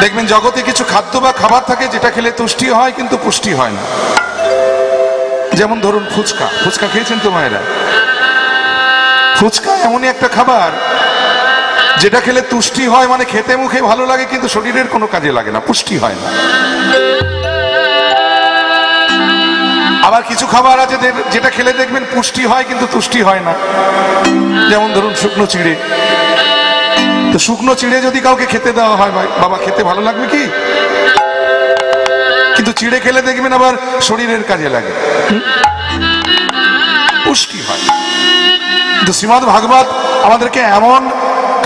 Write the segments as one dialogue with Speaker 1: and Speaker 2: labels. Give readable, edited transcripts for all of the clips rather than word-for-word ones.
Speaker 1: দেখবেন জগতে কিছু খাদ্য বা খাবার থাকে যেটা খেলে তুষ্টি হয় কিন্তু পুষ্টি হয় না। যেমন ধরুন ফুচকা। ফুচকা খেয়েছেন তো মায়েরা? ফুচকা এমনই একটা খাবার যেটা খেলে তুষ্টি হয়, মানে খেতে মুখে ভালো লাগে কিন্তু শরীরের কোনো কাজে লাগে না, পুষ্টি হয় না। আবার কিছু খাবার আছে যেটা খেলে দেখবেন পুষ্টি হয় কিন্তু তুষ্টি হয় না। যেমন ধরুন শুকনো চিড়ে। তো শুকনো চিড়ে যদি কাউকে খেতে দেওয়া হয়, বাবা খেতে ভালো লাগবে কি? কিন্তু চিড়ে খেলে দেখবেন আবার শরীরের কাজে লাগে, পুষ্টি হয়। কিন্তু শ্রীমদ্ ভাগবত আমাদেরকে এমন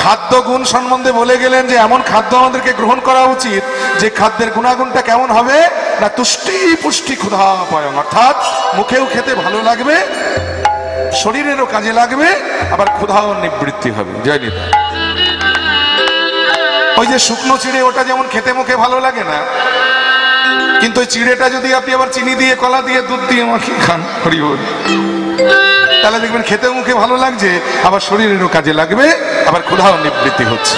Speaker 1: খাদ্য গুণ সম্বন্ধে বলে গেলেন যে এমন খাদ্য আমাদেরকে গ্রহণ করা উচিত যে খাদ্যের গুণাগুণটা কেমন হবে না, তুষ্টি পুষ্টি ক্ষুধা পয়ং, অর্থাৎ মুখেও খেতে ভালো লাগবে, শরীরেরও কাজে লাগবে, আবার ক্ষুধাও নিবৃত্তি হবে। জয় নিতা। ওই যে শুকনো চিড়ে, ওটা যেমন খেতে মুখে ভালো লাগে না, কিন্তু ওই চিড়েটা যদি আপনি আবার চিনি দিয়ে, কলা দিয়ে, দুধ দিয়ে মাখিয়ে খান, হরি বল, তাহলে দেখবেন খেতে মুখে ভালো লাগছে, আবার শরীরেরও কাজে লাগবে, আবার ক্ষুধাও নিবৃত্তি হচ্ছে।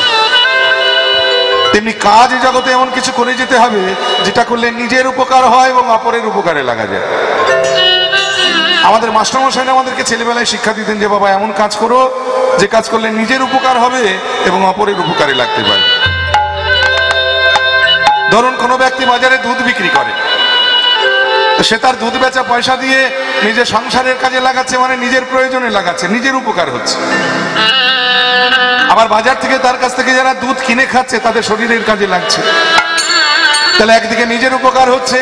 Speaker 1: তেমনি কাজ জগতে এমন কিছু করে যেতে হবে যেটা করলে নিজের উপকার হয় এবং অপরের উপকারে লাগা যায়। আমাদের মাস্টারমশাইরা আমাদেরকে ছেলেবেলায় শিক্ষা দিতেন যে বাবা এমন কাজ করো যে কাজ করলে নিজের উপকার হবে এবং অপরের উপকারে লাগতে পারে। ধরুন কোনো ব্যক্তি বাজারে দুধ বিক্রি করে, সে তার দুধ বেচা পয়সা দিয়ে নিজের সংসারের কাজে লাগাচ্ছে, মানে নিজের প্রয়োজনে লাগাচ্ছে, নিজের উপকার হচ্ছে। আবার বাজার থেকে তার কাছ থেকে যারা দুধ কিনে খাচ্ছে তাদের শরীরের কাজে লাগছে। তাহলে একদিকে নিজের উপকার হচ্ছে,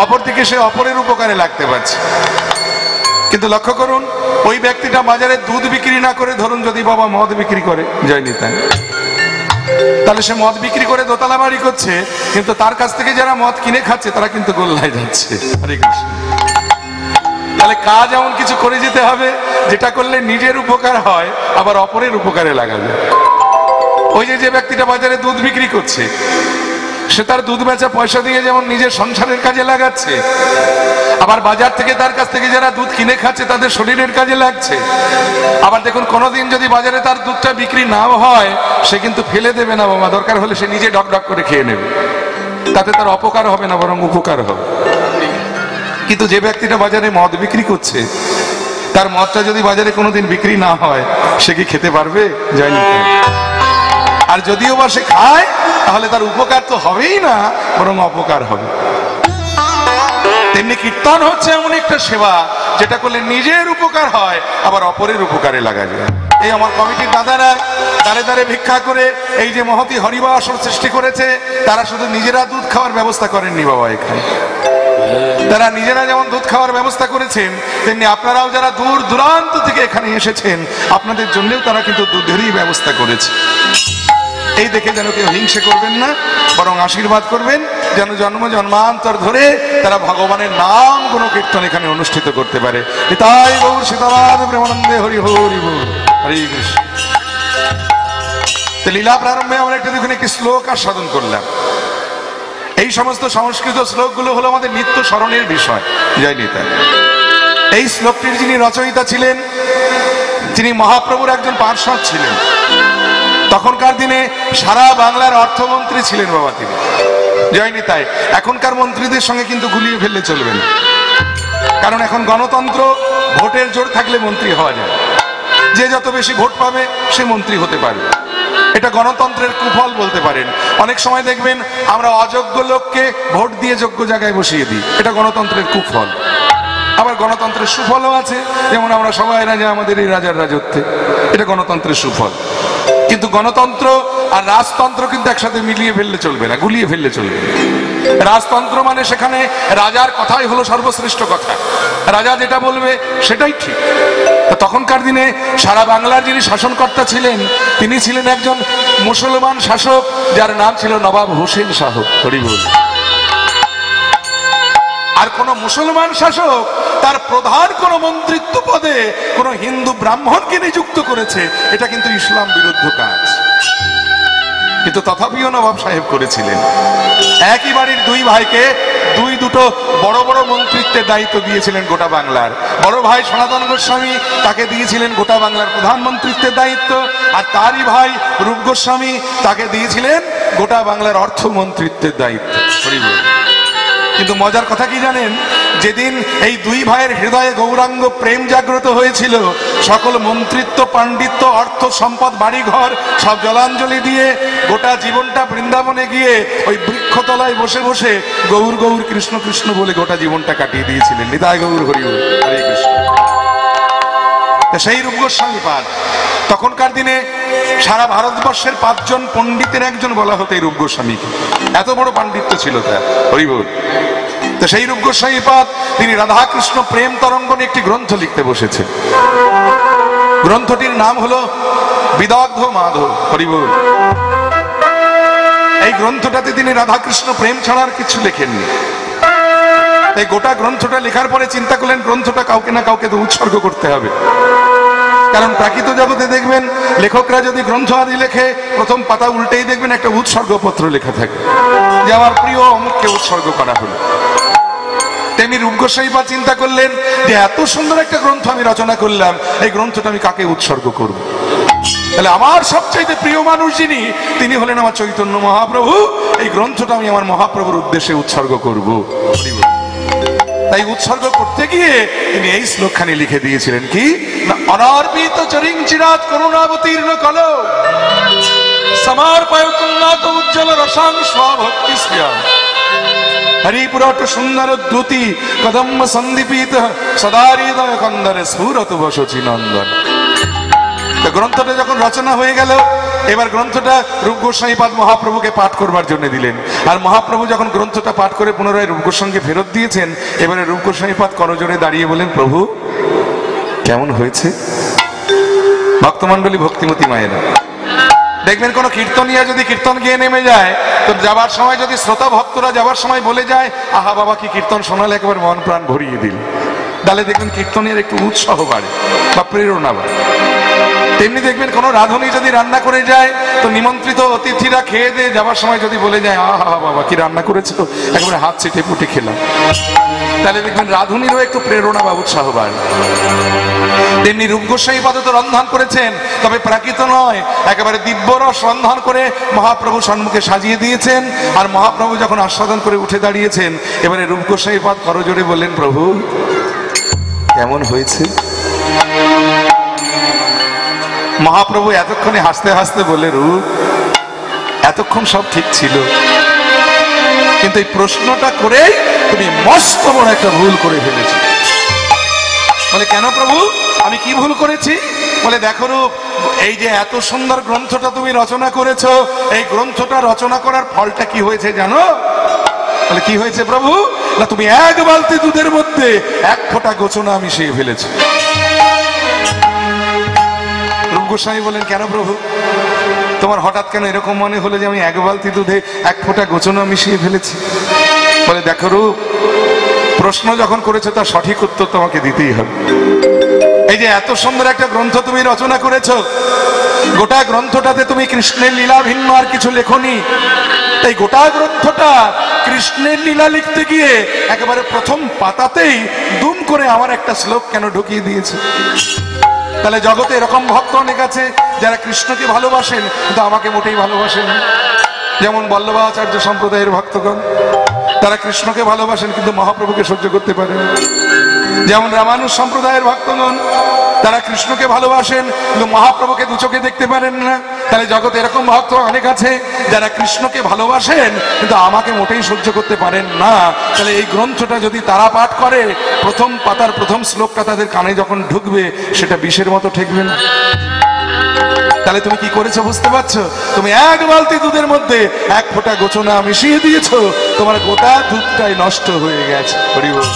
Speaker 1: অপরদিকে সে অপরের উপকারে লাগতে পারছে। কিন্তু লক্ষ্য করুন, ওই ব্যক্তিটা বাজারে দুধ বিক্রি না করে ধরুন যদি বাবা মদ বিক্রি করে, জয় নিতাই, তাহলে সে মদ বিক্রি করে দোতলা বাড়ি করছে, কিন্তু তার কাছ থেকে যারা মদ কিনে খাচ্ছে তারা কিন্তু গোল্লায় যাচ্ছে। হরে কৃষ্ণ। তাহলে কাজ এমন কিছু করে যেতে হবে যেটা করলে নিজের উপকার হয়, আবার অপরের উপকারে লাগা যায়। ওই যে ব্যক্তিটা বাজারে দুধ বিক্রি করছে, সে তার দুধ বেচা পয়সা দিয়ে যেমন নিজের সংসারের কাজে লাগাচ্ছে, আবার বাজার থেকে তার কাছ থেকে যারা দুধ কিনে খাচ্ছে তাদের শরীরের কাজে লাগছে। আবার দেখুন কোনোদিন যদি বাজারে তার দুধটা বিক্রি নাও হয়, সে কিন্তু ফেলে দেবে না বাবা, দরকার হলে সে নিজে ডক ডক করে খেয়ে নেবে, তাতে তার অপকার হবে না বরং উপকার হবে। কিন্তু যে ব্যক্তিটা বাজারে মদ বিক্রি করছে, তার মদটা যদি বাজারে কোনোদিন বিক্রি না হয়, সে কি খেতে পারবে? যায়নি। আর যদিও বা সে খায়, তাহলে তার উপকার তো হবেই না, বরং অপকার হবে। তেমনি কীর্তন হচ্ছে এমন একটা সেবা যেটা করলে নিজের উপকার হয়, আবার অপরের উপকারে লাগা যায়। এই আমার কমিটির দাদারা দাঁড়ে দাঁড়ে ভিক্ষা করে এই যে মহতি হরিবাসর সৃষ্টি করেছে, তারা শুধু নিজেরা দুধ খাওয়ার ব্যবস্থা করেননি বাবা, এখানে তারা নিজেরা যেমন দুধ খাওয়ার ব্যবস্থা করেছেন, তেমনি আপনারাও যারা দূর দূরান্ত থেকে এখানে এসেছেন, আপনাদের জন্যও তারা কিন্তু দুধেরই ব্যবস্থা করেছে। এই দেখে যেন কেউ হিংসে করবেন না, বরং আশীর্বাদ করবেন যেন জন্ম জন্মান্তর ধরে তারা ভগবানের নাম গুণ কীর্তন এখানে অনুষ্ঠিত করতে পারে। তাই গৌর সীতারাম প্রেমানন্দে হরি হরি বল, হরে কৃষ্ণ। লীলা প্রারম্ভে আমরা একটি শ্লোক আস্বাদন করলাম। এই সমস্ত সংস্কৃত শ্লোকগুলো হলো আমাদের নিত্য স্মরণের বিষয়। জয় নিতাই। এই শ্লোকটির যিনি রচয়িতা ছিলেন, তিনি মহাপ্রভুর একজন পার্ষদ ছিলেন। তখনকার দিনে সারা বাংলার অর্থমন্ত্রী ছিলেন বাবা তিনি। জয় নিতাই। এখনকার মন্ত্রীদের সঙ্গে কিন্তু গুলিয়ে ফেললে চলবে না, কারণ এখন গণতন্ত্র, ভোটের জোর থাকলে মন্ত্রী হওয়া যায়। যে যত বেশি ভোট পাবে সে মন্ত্রী হতে পারবে। এটা গণতন্ত্রের কুফল বলতে পারেন। অনেক সময় দেখবেন আমরা অযোগ্য লোককে ভোট দিয়ে যোগ্য জায়গায় বসিয়ে দিই, এটা গণতন্ত্রের কুফল। আবার গণতন্ত্রের সুফলও আছে, যেমন আমরা সবাই রাজা আমাদের এই রাজার রাজত্বে, এটা গণতন্ত্রের সুফল। কিন্তু গণতন্ত্র আর রাজতন্ত্র কিন্তু একসাথে মিলিয়ে ফেললে চলবে না, গুলিয়ে ফেললে চলবে না। রাজতন্ত্র মানে সেখানে রাজার কথাই হলো সর্বশ্রেষ্ঠ কথা, রাজা যেটা বলবে সেটাই ঠিক। তখনকার দিনে সারা বাংলার যিনি শাসনকর্তা ছিলেন, তিনি ছিলেন একজন মুসলমান শাসক, যার নাম ছিল নবাব হোসেন শাহ। হরি বল। আর কোন মুসলমান শাসক তার প্রধান কোন মন্ত্রিত্ব পদে কোন হিন্দু ব্রাহ্মণকে নিযুক্ত করেছে, এটা কিন্তু ইসলাম বিরুদ্ধ কাজ। কিন্তু তথাপিও নবাব সাহেব করেছিলেন। একই বাড়ির দুই ভাইকে দুটো বড় বড় মন্ত্রিত্বের দায়িত্ব দিয়েছিলেন গোটা বাংলার। বড় ভাই সনাতন গোস্বামী, তাকে দিয়েছিলেন গোটা বাংলার প্রধানমন্ত্রিত্বের দায়িত্ব, আর তারই ভাই রূপ গোস্বামী, তাকে দিয়েছিলেন গোটা বাংলার অর্থমন্ত্রিত্বের দায়িত্ব। কিন্তু মজার কথা কি জানেন, যেদিন এই দুই ভাইয়ের হৃদয়ে গৌরাঙ্গ প্রেম জাগ্রত হয়েছিল, সকল মন্ত্রিত্ব, পাণ্ডিত্য, অর্থ সম্পদ, বাড়িঘর সব জলাঞ্জলি দিয়ে গোটা জীবনটা বৃন্দাবনে গিয়ে ওই বৃক্ষতলায় বসে বসে গৌর গৌর কৃষ্ণ কৃষ্ণ বলে গোটা জীবনটা কাটিয়ে দিয়েছিলেন। নিতাই গৌর হরি বল, হরে কৃষ্ণ। সেই রূপ গোস্বামী পাদ, তখনকার দিনে সারা ভারতবর্ষের 5 জন পণ্ডিতের একজন বলা হতো এই রূপ গোস্বামীকে, এত বড় পাণ্ডিত্য ছিল তার। হরি বল। তো সেই রূপ গোস্বামী পাদ তিনি রাধাকৃষ্ণ প্রেম তরঙ্গ নিয়ে একটি গ্রন্থ লিখতে বসেছেন। গ্রন্থটির নাম হলো বিদগ্ধ মাধব। হরি বল। এই গ্রন্থটাতে তিনি রাধাকৃষ্ণ প্রেম ছাড়া আর কিছু লেখেননি। এই গোটা গ্রন্থটা লেখার পরে চিন্তা করলেন গ্রন্থটা কাউকে না কাউকে তো উৎসর্গ করতে হবে। কারণ প্রাকৃত জগতে দেখবেন লেখকরা যদি গ্রন্থ আদি লেখে, প্রথম পাতা উল্টেই দেখবেন একটা উৎসর্গপত্র লেখা থাকে যে আমার প্রিয় অমুককে উৎসর্গ করা হলো। তেমনি রূপ গোস্বামী পাদ চিন্তা করলেন যে এত সুন্দর একটা গ্রন্থ আমি রচনা করলাম, এই গ্রন্থটা আমি কাকে উৎসর্গ করব? তাহলে আমার সবচাইতে প্রিয় মানুষ যিনি, তিনি হলেন আমার চৈতন্য মহাপ্রভু। এই গ্রন্থটা আমি আমার মহাপ্রভুর উদ্দেশ্যে উৎসর্গ করব। তাই উৎসর্গ করতে গিয়ে তিনি এই শ্লোকখানি লিখে দিয়েছিলেন, কি না, অনার্পিত চরিং চিরাত করুণাবতীর্ণ কল সমর্পয়তুল্লাত উজ্জ্বল রসাং স্বভক্তি স্বয়ং হরিপুরট সুন্দর দ্যুতি কদম্ব সন্দীপিত সদা হৃদয় কন্দরে স্ফুরত বসচি নন্দন। গ্রন্থটা যখন রচনা হয়ে গেল, এবার গ্রন্থটা রূপ গোস্বামী পাদ মহাপ্রভুকে পাঠ করবার জন্য দিলেন। আর মহাপ্রভু যখন গ্রন্থটা পাঠ করে পুনরায় রূপ গোস্বামীকে ফেরত দিয়েছেন, এবারে রূপ গোস্বামী পাদ করজোড়ে দাঁড়িয়ে বলেন, প্রভু কেমন হয়েছে? ভক্তমন্ডলী, ভক্তিমতী মায়েরা, দেখবেন কোন কীর্তনিয়া যদি কীর্তন গিয়ে নেমে যায়, তো যাবার সময় যদি শ্রোতা ভক্তরা যাবার সময় বলে যায়, আহা বাবা কি কীর্তন শোনালে, একবার মন প্রাণ ভরিয়ে দিল, তাহলে দেখবেন কীর্তনিয়ার একটু উৎসাহ বাড়ে বা প্রেরণা বাড়ে। তেমনি দেখবেন কোন রাঁধুনি যদি রান্না করে যায়, তো নিমন্ত্রিত অতিথিরা খেয়ে দিয়ে যাবার সময় যদি বলে যায়, আহা বাবা কি রান্না করেছো, একবারে হাত চেটে পুটে খেলাম, তাহলে দেখবেন রাঁধুনিরও একটু প্রেরণা বা উৎসাহ বাড়ে। তেমনি রূপ গোস্বামী পাদ তো রন্ধন করেছেন, তবে প্রাকৃত নয়, একেবারে দিব্যরস রন্ধন করে মহাপ্রভু সম্মুখে সাজিয়ে দিয়েছেন। আর মহাপ্রভু যখন আস্বাদন করে উঠে দাঁড়িয়েছেন, এবারে রূপ গোস্বামী পাদ করজোড়ে বললেন, প্রভু কেমন হয়েছে? মহাপ্রভু এতক্ষণে হাসতে হাসতে বলে, রূপ এতক্ষণ সব ঠিক ছিল, কিন্তু এই প্রশ্নটা করে তুমি মস্ত বড় একটা ভুল করে ফেলেছো। বলে, কেন প্রভু, আমি কি ভুল করেছি? বলে, দেখো রূপ, এই যে এত সুন্দর গ্রন্থটা তুমি রচনা করেছো, এই গ্রন্থটা রচনা করার ফলটা কি হয়েছে জানো? বলে, কি হয়েছে প্রভু? না, তুমি 1 বালতি দুধের মধ্যে 1 ফোঁটা গোচনা মিশিয়ে ফেলেছো। রূপ গোস্বামী বলেন, কেন প্রভু, তোমার হঠাৎ কেন এরকম মনে হলো যে আমি 1 বালতি দুধে 1 ফোঁটা গোচনা মিশিয়ে ফেলেছি? বলে, দেখো রূপ, প্রশ্ন যখন করেছো তার সঠিক উত্তর তোমাকে দিতেই হবে। এই যে এত সুন্দর একটা গ্রন্থ তুমি রচনা করেছো, গোটা গ্রন্থটাতে তুমি কৃষ্ণের লীলা ভিন্ন আর কিছু লেখনি। তাই গোটা গ্রন্থটা কৃষ্ণের লীলা লিখতে গিয়ে একেবারে প্রথম পাতাতেই দুম করে আমার একটা শ্লোক কেন ঢুকিয়ে দিয়েছে? তাহলে জগতে এরকম ভক্ত অনেক আছে যারা কৃষ্ণকে ভালোবাসেন, কিন্তু আমাকে মোটেই ভালোবাসেন না। যেমন বল্লভাচার্য সম্প্রদায়ের ভক্তগণ, তারা কৃষ্ণকে ভালোবাসেন কিন্তু মহাপ্রভুকে সহ্য করতে পারেন। যেমন রামানুজ সম্প্রদায়ের ভক্তগণ, তারা কৃষ্ণকে ভালোবাসেন কিন্তু মহাপ্রভুকে দু চোখে দেখতে পারেন না। তাহলে জগতে এরকম ভক্ত অনেক আছে যারা কৃষ্ণকে ভালোবাসেন কিন্তু আমাকে মোটেই সহ্য করতে পারেন না। তাহলে এই গ্রন্থটা যদি তারা পাঠ করে, প্রথম পাতার প্রথম শ্লোকটা তাদের কানে যখন ঢুকবে, সেটা বিষের মতো ঠেকবে না। তাহলে তুমি কি করেছো বুঝতে পারছো? তুমি 1 বালতি দুধের মধ্যে 1 ফোঁটা গোচনা মিশিয়ে দিয়েছো, তোমার গোটা দুধটাই নষ্ট হয়ে গেছে। হরি বল।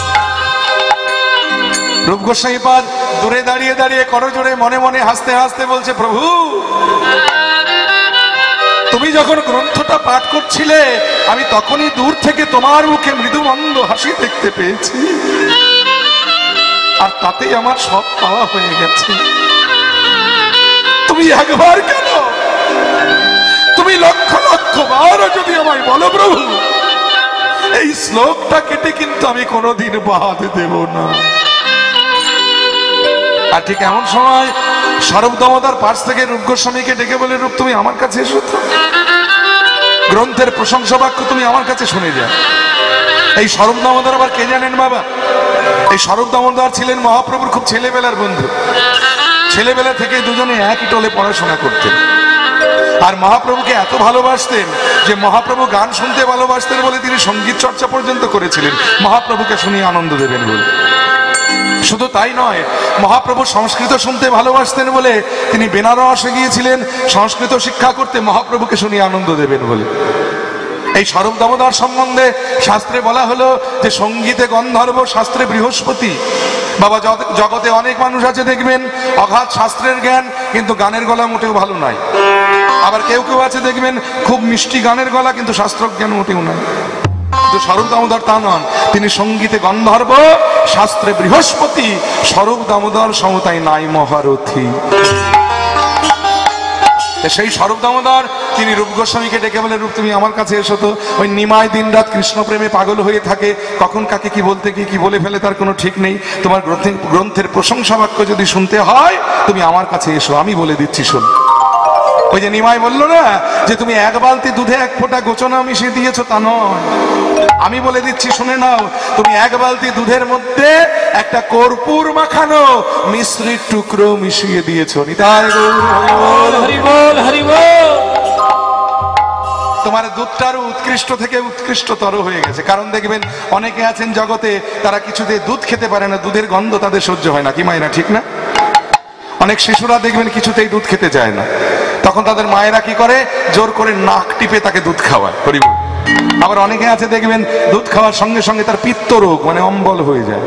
Speaker 1: রূপ গোস্বামী পাদ দূরে দাঁড়িয়ে দাঁড়িয়ে করজোড়ে মনে মনে হাসতে হাসতে বলছে, প্রভু তুমি যখন গ্রন্থটা পাঠ করছিলে, আমি তখনই দূর থেকে তোমার মুখে মৃদু মন্দ হাসি দেখতে পেয়েছি, আর তাতেই আমার সব পাওয়া হয়ে গেছে। তুমি একবার কেন তুমি লক্ষ লক্ষ বার যদি আমায় বলো প্রভু, এই শ্লোকটা কেটে কিন্তু আমি কোনোদিন বাদ দেব না। আর ঠিক এমন সময় স্বরূপ দামোদর পাশ থেকে রূপ গোস্বামীকে ডেকে বলে, রূপ তুমি আমার কাছে এসো তো, গ্রন্থের প্রশংসা বাক্য তুমি আমার কাছে শুনে যাও। এই স্বরূপ দামোদর আবার কে জানেন বাবা? এই স্বরূপ দামোদর ছিলেন মহাপ্রভুর খুব ছেলেবেলার বন্ধু। ছেলেবেলা থেকে দুজনে একই টোলে পড়াশোনা করতেন, আর মহাপ্রভুকে এত ভালোবাসতেন যে মহাপ্রভু গান শুনতে ভালোবাসতেন বলে তিনি সঙ্গীত চর্চা পর্যন্ত করেছিলেন মহাপ্রভুকে শুনিয়ে আনন্দ দেবেন বলে। শুধু তাই নয়, মহাপ্রভু সংস্কৃত শুনতে ভালোবাসতেন বলে তিনি বেনারসে গিয়েছিলেন সংস্কৃত শিক্ষা করতে মহাপ্রভুকে শুনিয়ে আনন্দ দেবেন বলে। এই স্বরূপ দামোদর সম্বন্ধে শাস্ত্রে বলা হলো যে সঙ্গীতে গন্ধর্ব, শাস্ত্রে বৃহস্পতি। বাবা, জগতে অনেক মানুষ আছে দেখবেন অগাধ শাস্ত্রের জ্ঞান, কিন্তু গানের গলা মোটেও ভালো নয়। আবার কেউ কেউ আছে দেখবেন খুব মিষ্টি গানের গলা, কিন্তু শাস্ত্র জ্ঞান মোটেও নাই। কিন্তু স্বরূপ দামোদর তা নন, তিনি সঙ্গীতে গন্ধর্ব, শাস্ত্রে বৃহস্পতি। স্বরূপ দামোদর সমতায় নাই মহারথী। সেই স্বরূপ দামোদর তিনি রূপ গোস্বামীকে ডেকে বলে, রূপ তুমি আমার কাছে এসো তো। ওই নিমাই দিন রাত কৃষ্ণ প্রেমে পাগল হয়ে থাকে, কখন কাকে কি বলতে কি বলে ফেলে তার কোনো ঠিক নেই। তোমার গ্রন্থের প্রশংসা বাক্য যদি শুনতে হয় তুমি আমার কাছে এসো, আমি বলে দিচ্ছি শোন। ওই যে নিমাই বললো না যে তুমি এক বালতি দুধে এক ফোঁটা গোচনা মিশিয়ে দিয়েছো, তা নয়, আমি বলে দিচ্ছি শুনে নাও। তুমি এক বালতি দুধের মধ্যে একটা কর্পূর মাখানো মিশ্রির টুকরো মিশিয়ে দিয়েছো। নিতাই গৌর হরি বল, হরি বল। তোমার দুধটা আরো উৎকৃষ্ট থেকে উৎকৃষ্টতর হয়ে গেছে। কারণ দেখবেন অনেকে আছেন জগতে, তারা কিছুতে দুধ খেতে পারে না, দুধের গন্ধ তাদের সহ্য হয় না। কি মায়েরা ঠিক না? অনেক শিশুরা দেখবেন কিছুতেই দুধ খেতে চায় না, তখন তাদের মায়েরা কি করে, জোর করে নাক টিপে তাকে দুধ খাওয়ায়। হরিবল। আবার অনেকে আছে দেখবেন দুধ খাওয়ার সঙ্গে সঙ্গে তার পিত্ত রোগ মানে অম্বল হয়ে যায়।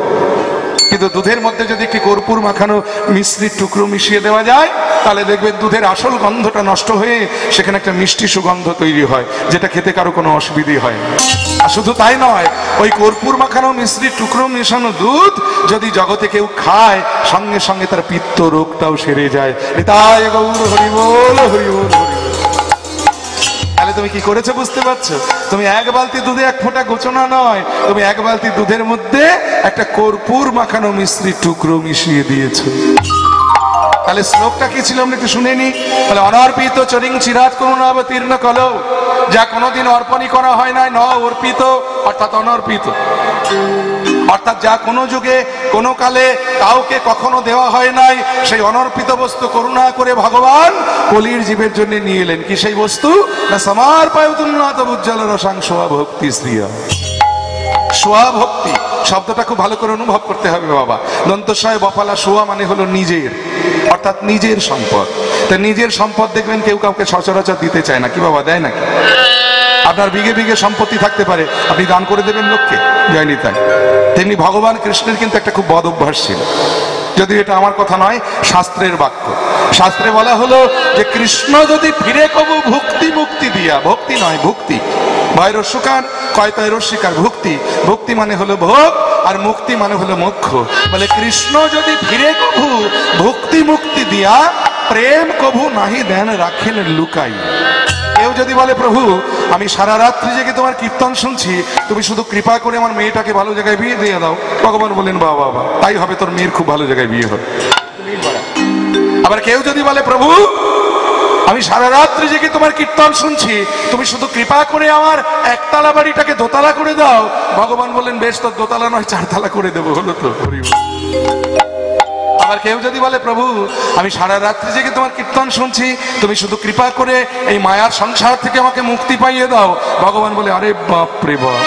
Speaker 1: কিন্তু দুধের মধ্যে যদি একটি কর্পূর মাখানো মিশ্রির টুকরো মিশিয়ে দেওয়া যায়, তাহলে দেখবেন দুধের আসল গন্ধটা নষ্ট হয়ে সেখানে একটা মিষ্টি সুগন্ধ তৈরি হয়, যেটা খেতে কারো কোনো অসুবিধে হয় না। আর শুধু তাই নয়, ওই কর্পূর মাখানো মিশ্রির টুকরো মেশানো দুধ যদি জগতে কেউ খায়, সঙ্গে সঙ্গে তার পিত্ত রোগটাও সেরে যায়। তাই গৌর হরি বল, হরি বল, হরি। তাহলে তুমি কি করেছো বুঝতে পারছো? তুমি এক বালতি দুধে এক ফোঁটা গোচনা নয়, তুমি এক বালতি দুধের মধ্যে একটা কর্পূর মাখানো মিশ্রির টুকরো মিশিয়ে দিয়েছো। তাহলে শ্লোকটা কি ছিল আমরা একটু শুনে নি। তাহলে অনর্পিত চরিং চিরাত করুণা অবতীর্ণ কলো, যা কোনোদিন অর্পণই করা হয় নাই, ন অর্পিত অর্থাৎ অনর্পিত, অর্থাৎ যা কোনো যুগে কোনো কালে কাউকে কখনো দেওয়া হয় নাই, সেই অনর্পিত বস্তু করুণা করে ভগবান কলির জীবের জন্য নিয়ে এলেন। কি সেই বস্তু? না সমর্পয়তুন্নাথ উজ্জ্বল রসাং সোয়া ভক্তি শ্রিয়া। সোয়া ভক্তি শব্দটা খুব ভালো করে অনুভব করতে হবে বাবা। দন্তস্বয় বফালা সোয়া মানে হলো নিজের, অর্থাৎ নিজের সম্পদ। তা নিজের সম্পদ দেখবেন কেউ কাউকে সচরাচর দিতে চায় না। কি বাবা, দেয় নাকি? আপনার বিঘে বিঘে সম্পত্তি থাকতে পারে, আপনি দান করে দেবেন লোককে, যায়নি তাই। তেমনি ভগবান কৃষ্ণের কিন্তু একটা খুব বদ অভ্যাস ছিল, যদি এটা আমার কথা নয়, শাস্ত্রের বাক্য। শাস্ত্রে বলা হলো যে কৃষ্ণ যদি ফিরে কবু ভক্তি মুক্তি দিয়া, ভক্তি নয় ভুক্তি, ভয়রস্বকার কয়তয় রস্বীকার, ভুক্তি, ভক্তি মানে হলো ভোগ আর মুক্তি মানে হলো মোক্ষ। বলে কৃষ্ণ যদি ফিরে কবু ভক্তি মুক্তি দিয়া, প্রেম কবু নাহি দেন রাখেন লুকাই। কেউ যদি বলে প্রভু আমি সারা রাত্রি জেগে তোমার কীর্তন শুনছি, তুমি শুধু কৃপা করে আমার মেয়েটাকে ভালো জায়গায় বিয়ে দিয়ে দাও, ভগবান বলেন বাবা বাবা, তাই হবে, তোর মেয়ের খুব ভালো জায়গায় বিয়ে হবে। আবার কেউ যদি বলে প্রভু আমি সারা রাত্রি জেগে তোমার কীর্তন শুনছি, তুমি শুধু কৃপা করে আমার একতলা বাড়িটাকে দোতলা করে দাও, ভগবান বলেন বেশ, তোর দোতলা নয় চারতলা করে দেবো, হলো তো। আবার কেউ যদি বলে প্রভু আমি সারা রাত্রি জেগে তোমার কীর্তন শুনছি, তুমি শুধু কৃপা করে এই মায়ার সংসার থেকে আমাকে মুক্তি পাইয়ে দাও, ভগবান বলে আরে বাপ রে বাপ,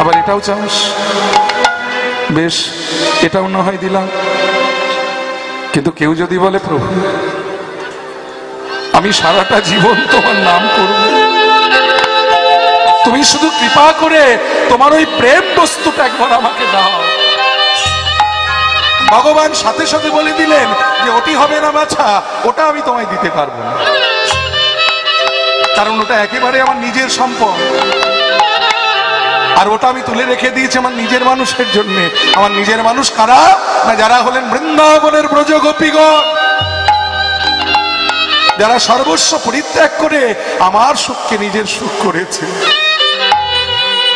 Speaker 1: আবার এটাও চাস, বেশ এটাও না হয় দিলাম। কিন্তু কেউ যদি বলে প্রভু আমি সারাটা জীবন তোমার নাম করব, তুমি শুধু কৃপা করে তোমার ওই প্রেম বস্তুটা একবার আমাকে দাও, ভগবান সাথে সাথে বলে দিলেন যে ওটি হবে না বাছা, ওটা আমি তোমায় দিতে পারবো না, কারণ ওটা একেবারে আমার নিজের সম্পদ, আর ওটা আমি তুলে রেখে দিয়েছি আমার নিজের মানুষের জন্য। আমার নিজের মানুষ কারা? না যারা হলেন বৃন্দাবনের ব্রজ গোপীগণ, যারা সর্বস্ব পরিত্যাগ করে আমার সুখকে নিজের সুখ করেছে।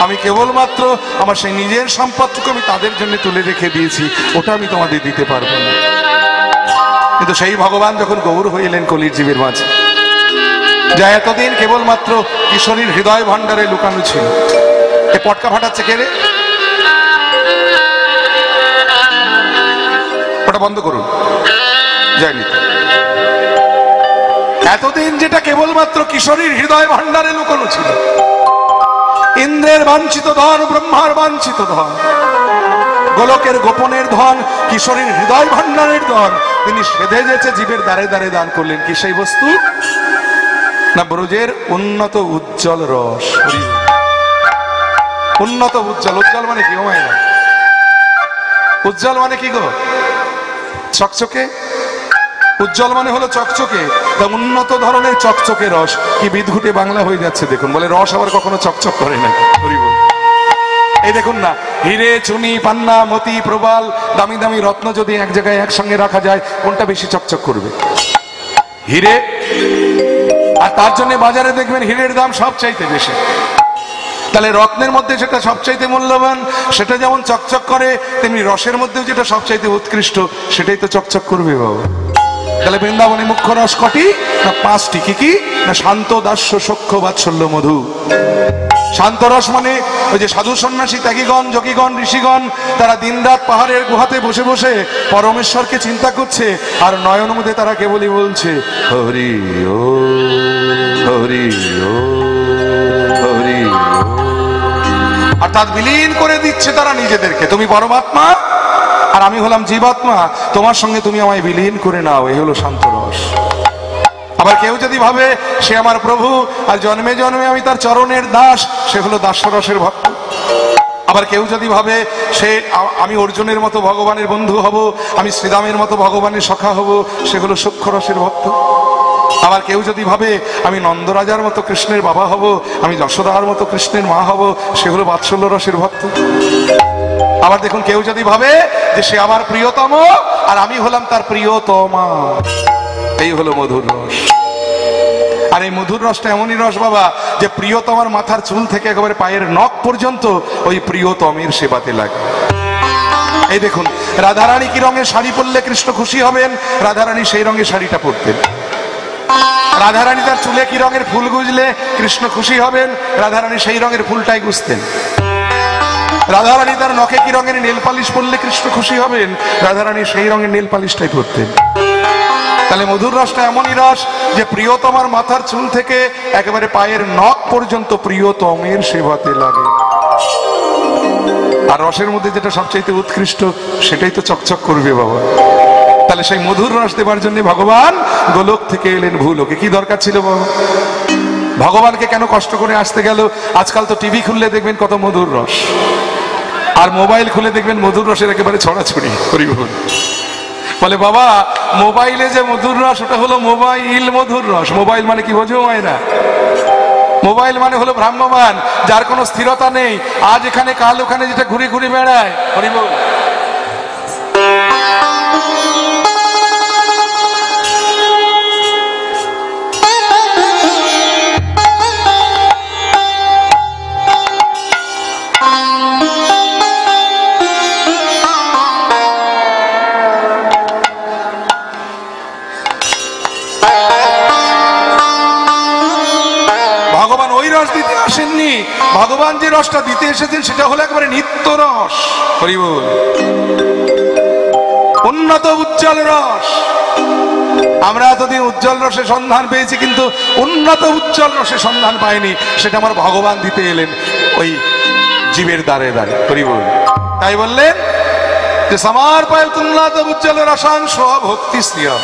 Speaker 1: আমি কেবলমাত্র আমার সেই নিজের সম্পদটুকু আমি তাদের জন্য তুলে রেখে দিয়েছি, ওটা আমি তোমাদের দিতে পারবো না। কিন্তু সেই ভগবান যখন গৌর হয়ে এলেন কলির জীবের মাঝে, যা এতদিন কেবলমাত্র কিশোরীর হৃদয় ভাণ্ডারে লুকানো ছিল। এ পটকা ফাটাচ্ছে কে রে? ওটা বন্ধ করুন। যায়নি এতদিন যেটা কেবলমাত্র কিশোরীর হৃদয় ভাণ্ডারে লুকানো ছিল, ইন্দ্রের বাঞ্ছিত ধন, ব্রহ্মার বাঞ্ছিত ধন, গোলকের গোপনের ধন, কিশোরীর হৃদয় ভাণ্ডারের ধন, তিনি সেধে যেছে জীবের দ্বারে দ্বারে দান করলেন। কি সেই বস্তু? না ব্রজের উন্নত উজ্জ্বল রস। উন্নত উজ্জ্বল, উজ্জ্বল মানে কি? ও মায়েরা, উজ্জ্বল মানে কি গো? চকচকে। উজ্জ্বল মানে হলো চকচকে। উন্নত ধরনের চকচকে রস। কি বিদঘুটে বাংলা হয়ে যাচ্ছে দেখুন। বলে রস আবার কখনো চকচক করে না। এই দেখুন না, হিরে, চুনি, পান্না, মতি, প্রবাল, দামি দামি রত্ন যদি এক জায়গায় একসঙ্গে রাখা যায়, কোনটা বেশি চকচক করবে? হিরে। আর তার জন্য বাজারে দেখবেন হিরের দাম সবচাইতে বেশি। তাহলে রত্নের মধ্যে যেটা সবচাইতে মূল্যবান, সেটা যেমন চকচক করে, তেমনি রসের মধ্যেও যেটা সবচাইতে উৎকৃষ্ট, সেটাই তো চকচক করবে বাবা। তাহলে বৃন্দাবনে মুখ্য রস কটি? না 5টি। কি কি? না শান্ত, দাস্য, সখ্য, বাৎসল্য, মধু। শান্ত রস মানে ওই যে সাধু সন্ন্যাসী, ত্যাগীগণ, যোগীগণ, ঋষিগণ, তারা দিনরাত পাহাড়ের গুহাতে বসে বসে পরমেশ্বরকে চিন্তা করছে, আর নয়ন মুদে তারা কেবলই বলছে হরি ও, হরি ও, হরি ও। অর্থাৎ বিলীন করে দিচ্ছে তারা নিজেদেরকে। তুমি পরমাত্মা আর আমি হলাম জীবাত্মা, তোমার সঙ্গে তুমি আমায় বিলীন করে নাও। এই হলো শান্ত রস। আবার কেউ যদি ভাবে সে আমার প্রভু আর জন্মে জন্মে আমি তার চরণের দাস, সে হলো দাস্যরসের ভক্ত। আবার কেউ যদি ভাবে সে আমি অর্জুনের মতো ভগবানের বন্ধু হব, আমি শ্রীরামের মতো ভগবানের সখা হব, সে হলো সূক্ষ্ম রসের ভক্ত। আবার কেউ যদি ভাবে আমি নন্দরাজার মতো কৃষ্ণের বাবা হব, আমি যশোদার মতো কৃষ্ণের মা হব, সে হলো বাৎসল্য রসের ভক্ত। আবার দেখুন, কেউ যদি ভাবে যে সে আমার প্রিয়তম আর আমি হলাম তার প্রিয়তমা, এই হলো মধুর রস। আর এই মধুর রসটা এমনই রস বাবা, যে প্রিয়তমার মাথার চুল থেকে একেবারে পায়ের নখ পর্যন্ত ওই প্রিয়তমের সেবাতে লাগে। এই দেখুন, রাধারানী কি রঙের শাড়ি পরলে কৃষ্ণ খুশি হবেন, রাধারানী সেই রঙের শাড়িটা পরতেন। রাধারানী তার চুলে কি রঙের ফুল গুজলে কৃষ্ণ খুশি হবেন, রাধারানী সেই রঙের ফুলটাই গুজতেন। রাধারানী তার নখে কি রঙের নেল পালিশ পরলে কৃষ্ণ খুশি হবেন, রাধারানী সেই রঙের নেল পালিশটাই পরতেন। তাহলে মধুর রসটা এমনই রস যে প্রিয়তমার মাথার চুল থেকে একেবারে পায়ের নখ পর্যন্ত প্রিয়তমের সেবাতে লাগে। আর রসের মধ্যে যেটা সবচাইতে উৎকৃষ্ট, সেটাই তো চকচক করবে বাবা। তাহলে সেই মধুর রস দেবার জন্য ভগবান গোলক থেকে এলেন ভূলোকে। কি দরকার ছিল বাবা? ভগবানকে কেন কষ্ট করে আসতে গেল? আজকাল তো টিভি খুললে দেখবেন কত মধুর রস, আর মোবাইল খুলে দেখবেন মধুর রসের একেবারে ছড়াছড়ি। বলে বাবা, মোবাইলে যে মধুর রস, ওটা হলো মোবাইল মধুর রস। মোবাইল মানে কি বোঝো না? মোবাইল মানে হলো ভ্রাম্যমান, যার কোনো স্থিরতা নেই, আজ এখানে কাল ওখানে, যেটা ঘুরে ঘুরে বেড়ায়। হরিবল। ভগবান যে রসটা দিতে এসেছেন সেটা হলো একেবারে নিত্য রস। হরিবল। উন্নত উজ্জ্বল রস। আমরা এতদিন উজ্জ্বল রসের সন্ধান পেয়েছি, কিন্তু উন্নত উজ্জ্বল রসের সন্ধান পাইনি। সেটা আমার ভগবান দিতে এলেন ওই জীবের দ্বারে দ্বারে। হরিবল। তাই বললেন যে সমার পায় উন্নত উজ্জ্বল রসাংশ ভক্তি শ্রিয়ম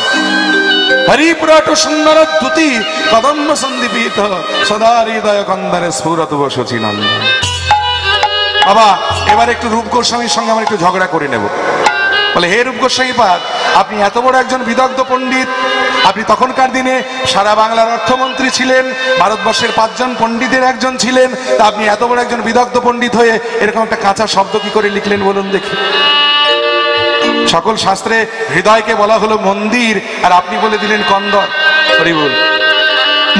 Speaker 1: হরিপুরাট সুন্দর দ্যুতি কদম্ব সন্দীপিত সদা হৃদয় কন্দরে স্ফুরত বসচিনন্দ। বাবা, এবার একটু রূপ গোস্বামীর সঙ্গে আমরা একটু ঝগড়া করে নেব। বলে, হে রূপ গোস্বামী পাদ, আপনি এত বড় একজন বিদগ্ধ পণ্ডিত, আপনি তখনকার দিনে সারা বাংলার অর্থমন্ত্রী ছিলেন, ভারতবর্ষের 5 জন পণ্ডিতের একজন ছিলেন, তা আপনি এত বড় একজন বিদগ্ধ পণ্ডিত হয়ে এরকম একটা কাঁচা শব্দ কি করে লিখলেন বলুন দেখি? সকল শাস্ত্রে হৃদয়কে বলা হলো মন্দির, আর আপনি বলে দিলেন কন্দর। হরি বল।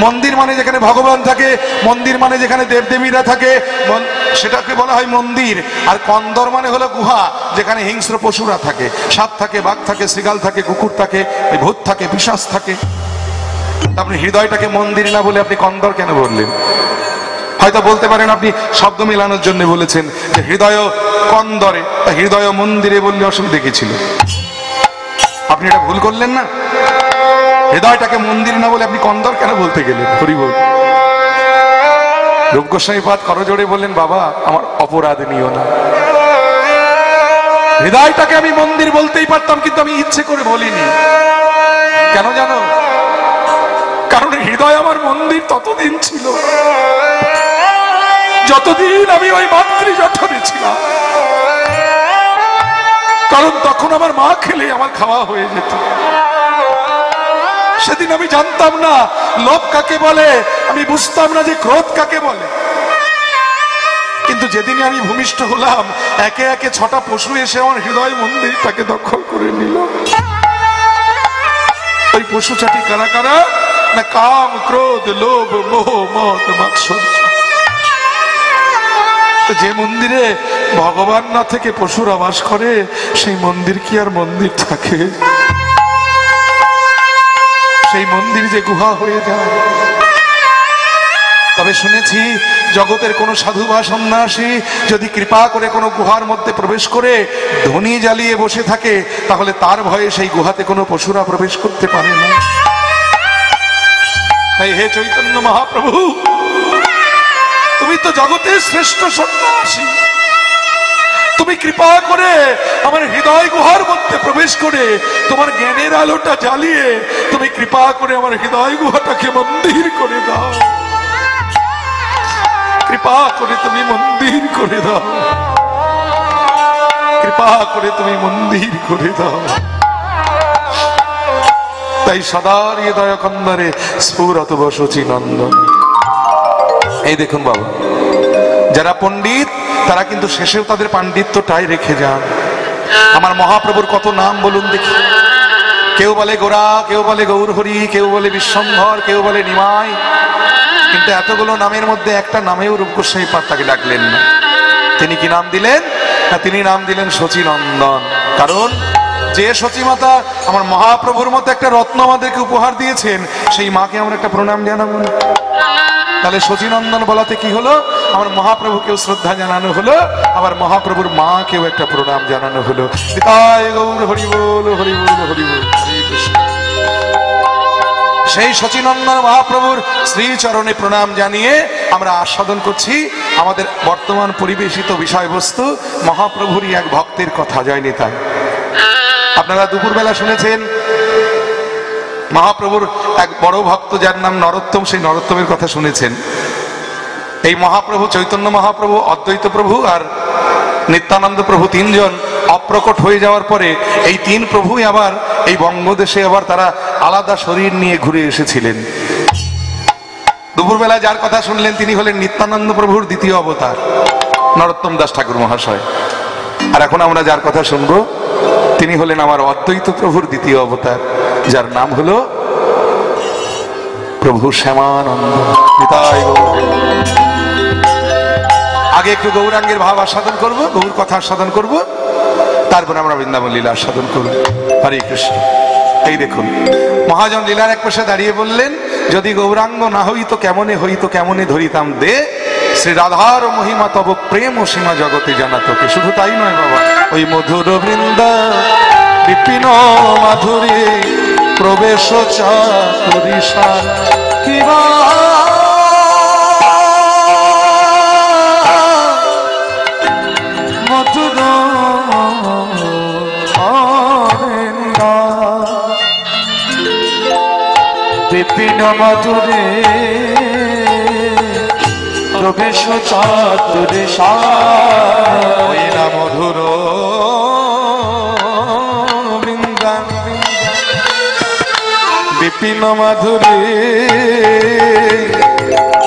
Speaker 1: মন্দির মানে যেখানে ভগবান থাকে, মন্দির মানে যেখানে দেবদেবীরা থাকে, সেটাকে বলা হয় মন্দির। আর কন্দর মানে হলো গুহা, যেখানে হিংস্র পশুরা থাকে, সাপ থাকে, বাঘ থাকে, শৃগাল থাকে, কুকুর থাকে, ভূত থাকে, পিশাচ থাকে। আপনি হৃদয়টাকে মন্দির না বলে আপনি কন্দর কেন বললেন? হয়তো বলতে পারেন আপনি শব্দ মেলানোর জন্য বলেছেন যে হৃদয় কন্দরে, হৃদয় মন্দিরে বললে অসুবিধা কি ছিল? আপনি এটা ভুল করলেন না? হৃদয়টাকে মন্দির না বলে আপনি কন্দর কেন বলতে গেলেন? হরি বল। রূপ গোস্বামী পাদ করজোড়ে বললেন, বাবা আমার অপরাধ নিও না, হৃদয়টাকে আমি মন্দির বলতেই পারতাম, কিন্তু আমি ইচ্ছে করে বলিনি। কেন জানো? কারণ হৃদয় আমার মন্দির ততদিন ছিল যতদিন আমি ওই মাতৃ জঠরে ছিলাম। কারণ তখন আমার মা খেলে আমার খাওয়া হয়ে যেত। সেদিন আমি জানতাম না লোভ কাকে বলে, আমি বুঝতাম না যে ক্রোধ কাকে বলে। কিন্তু যেদিন আমি ভূমিষ্ঠ হলাম, একে একে 6টা পশু এসে আমার হৃদয় মন্দিরটাকে দখল করে নিল। ওই পশু চাটি কারা কারা? না কাম, ক্রোধ, লোভ, মোহ, মদ, মাৎসর্য। যে মন্দিরে ভগবান না থেকে পশুরা বাস করে, সেই মন্দির কি আর মন্দির থাকে? সেই মন্দির যে গুহা হয়ে যায়। তবে শুনেছি জগতের কোন সাধু বা সন্ন্যাসী যদি কৃপা করে কোনো গুহার মধ্যে প্রবেশ করে ধনী জ্বালিয়ে বসে থাকে, তাহলে তার ভয়ে সেই গুহাতে কোনো পশুরা প্রবেশ করতে পারে না। তাই হে চৈতন্য মহাপ্রভু, তুমি তো জগতের শ্রেষ্ঠ সন্ন্যাসী, তুমি কৃপা করে আমার হৃদয় গুহার মধ্যে প্রবেশ করে তোমার জ্ঞানের আলোটা জ্বালিয়ে তুমি কৃপা করে আমার হৃদয় গুহাটাকে মন্দির করে দাও। কৃপা করে তুমি মন্দির করে দাও, কৃপা করে তুমি মন্দির করে দাও। তাই সদা হৃদয় কন্দরে স্ফুরত বসচি নন্দন। এই দেখুন বাবা, যারা পণ্ডিত তারা কিন্তু শেষেও তাদের পাণ্ডিত্যটাই রেখে যান। আমার মহাপ্রভুর কত নাম বলুন দেখি। কেউ বলে গোরা, কেউ বলে গৌরহরি, কেউ বলে বিশ্বম্ভর, কেউ বলে নিমাই। কিন্তু এতগুলো নামের মধ্যে একটা নামেও রূপ গোস্বামী পাদ তাকে ডাকলেন না। তিনি কি নাম দিলেন? না, তিনি নাম দিলেন শচীনন্দন। কারণ যে সচিমাতা আমার মহাপ্রভুর মতো একটা রত্ন আমাদেরকে উপহার দিয়েছেন, সেই মাকে আমরা একটা প্রণাম জানাবো না? তাহলে শচীনন্দন বলাতে কি হলো? আমার মহাপ্রভুকেও শ্রদ্ধা জানানো হলো, আবার মহাপ্রভুর মাকেও একটা প্রণাম জানানো হলো। নিতাই গৌর হরি বল, হরি বল, হরি বল, হরে কৃষ্ণ। সেই শচীনন্দন মহাপ্রভুর শ্রীচরণে প্রণাম জানিয়ে আমরা আস্বাদন করছি আমাদের বর্তমান পরিবেশিত বিষয়বস্তু মহাপ্রভুরই এক ভক্তের কথা। জয় নিতাই। আপনারা দুপুরবেলা শুনেছেন মহাপ্রভুর এক বড় ভক্ত যার নাম নরোত্তম, সেই নরোত্তমের কথা শুনেছেন। এই মহাপ্রভু চৈতন্য মহাপ্রভু, অদ্বৈত প্রভু আর নিত্যানন্দ প্রভু তিনজন অপ্রকট হয়ে যাওয়ার পরে এই তিন প্রভুই আবার এই বঙ্গদেশে আবার তারা আলাদা শরীর নিয়ে ঘুরে এসেছিলেন। দুপুরবেলা যার কথা শুনলেন তিনি হলেন নিত্যানন্দ প্রভুর দ্বিতীয় অবতার নরোত্তম দাস ঠাকুর মহাশয়। আর এখন আমরা যার কথা শুনবো তিনি হলেন আমার অদ্বৈত প্রভুর দ্বিতীয় অবতার, যার নাম হলো প্রভু শ্যামানন্দ। নিতাই গৌর। আগে একটু গৌরাঙ্গের ভাব আস্বাদন করব, গৌর কথা আস্বাদন করব, তারপরে আমরা বৃন্দাবন লীলা আস্বাদন করব। হরে কৃষ্ণ। এই দেখুন, মহাজন লীলার এক পাশে দাঁড়িয়ে বললেন, যদি গৌরাঙ্গ না হইতো কেমনে হইতো, কেমনে ধরিতাম দে, শ্রী রাধার মহিমা তব প্রেম ও সীমা জগতে জানাতোকে। শুধু তাই নয় বাবা, ওই মধুর বৃন্দা বিপিন মাধুরী প্রবেশ চাতুরিষা কিবা মধুর বিপিন মাধুরী প্রবেশ চাতুরিষা মধুর বিপিন মাধুরী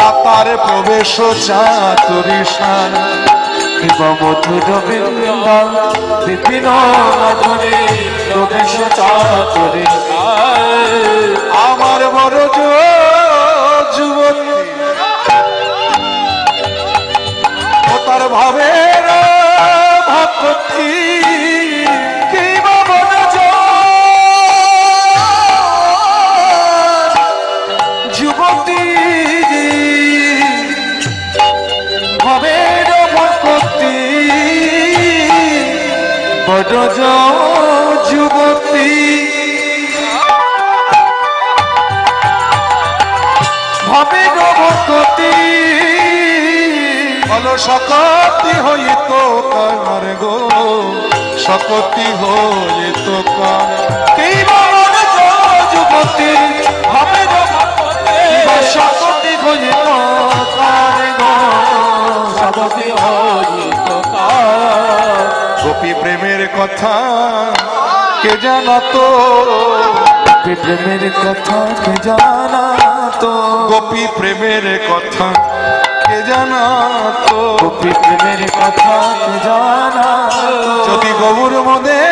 Speaker 1: আপার প্রবেশ চাতুরিষার মধুর বৃন্দা বিপিন মাধুরী প্রবেশ চাতুরিষার আমার বর ভক্তি যুবতী ভবের ভক্তি বড় যুবতী ভবের ভক্তি বলো সকতি হইত কার গো সকতি হইত কার কি বড় যুবতী ভবের সকতি হইত কার গো সকতি হইত কার গোপী প্রেমের কথা কে জানাতো গোপী প্রেমের কথা কে জানাতো গোপী প্রেমের কথা কে জানাতো গোপী প্রেমের কথা কে জানাতো যদি গৌর মদে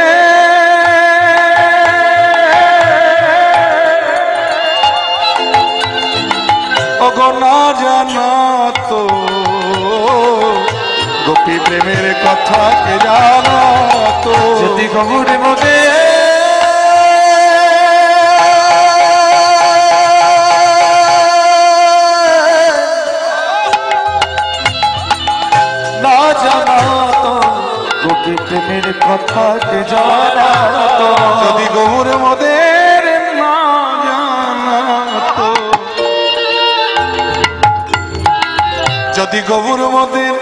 Speaker 1: ওগো না জানাতো গোপী প্রেমের কথা কে জানাতো যদি গৌর মদে না জানাতো গোপী প্রেমের কথা কে জানাতো যদি গৌর মদের না জানাতো যদি গৌর মদের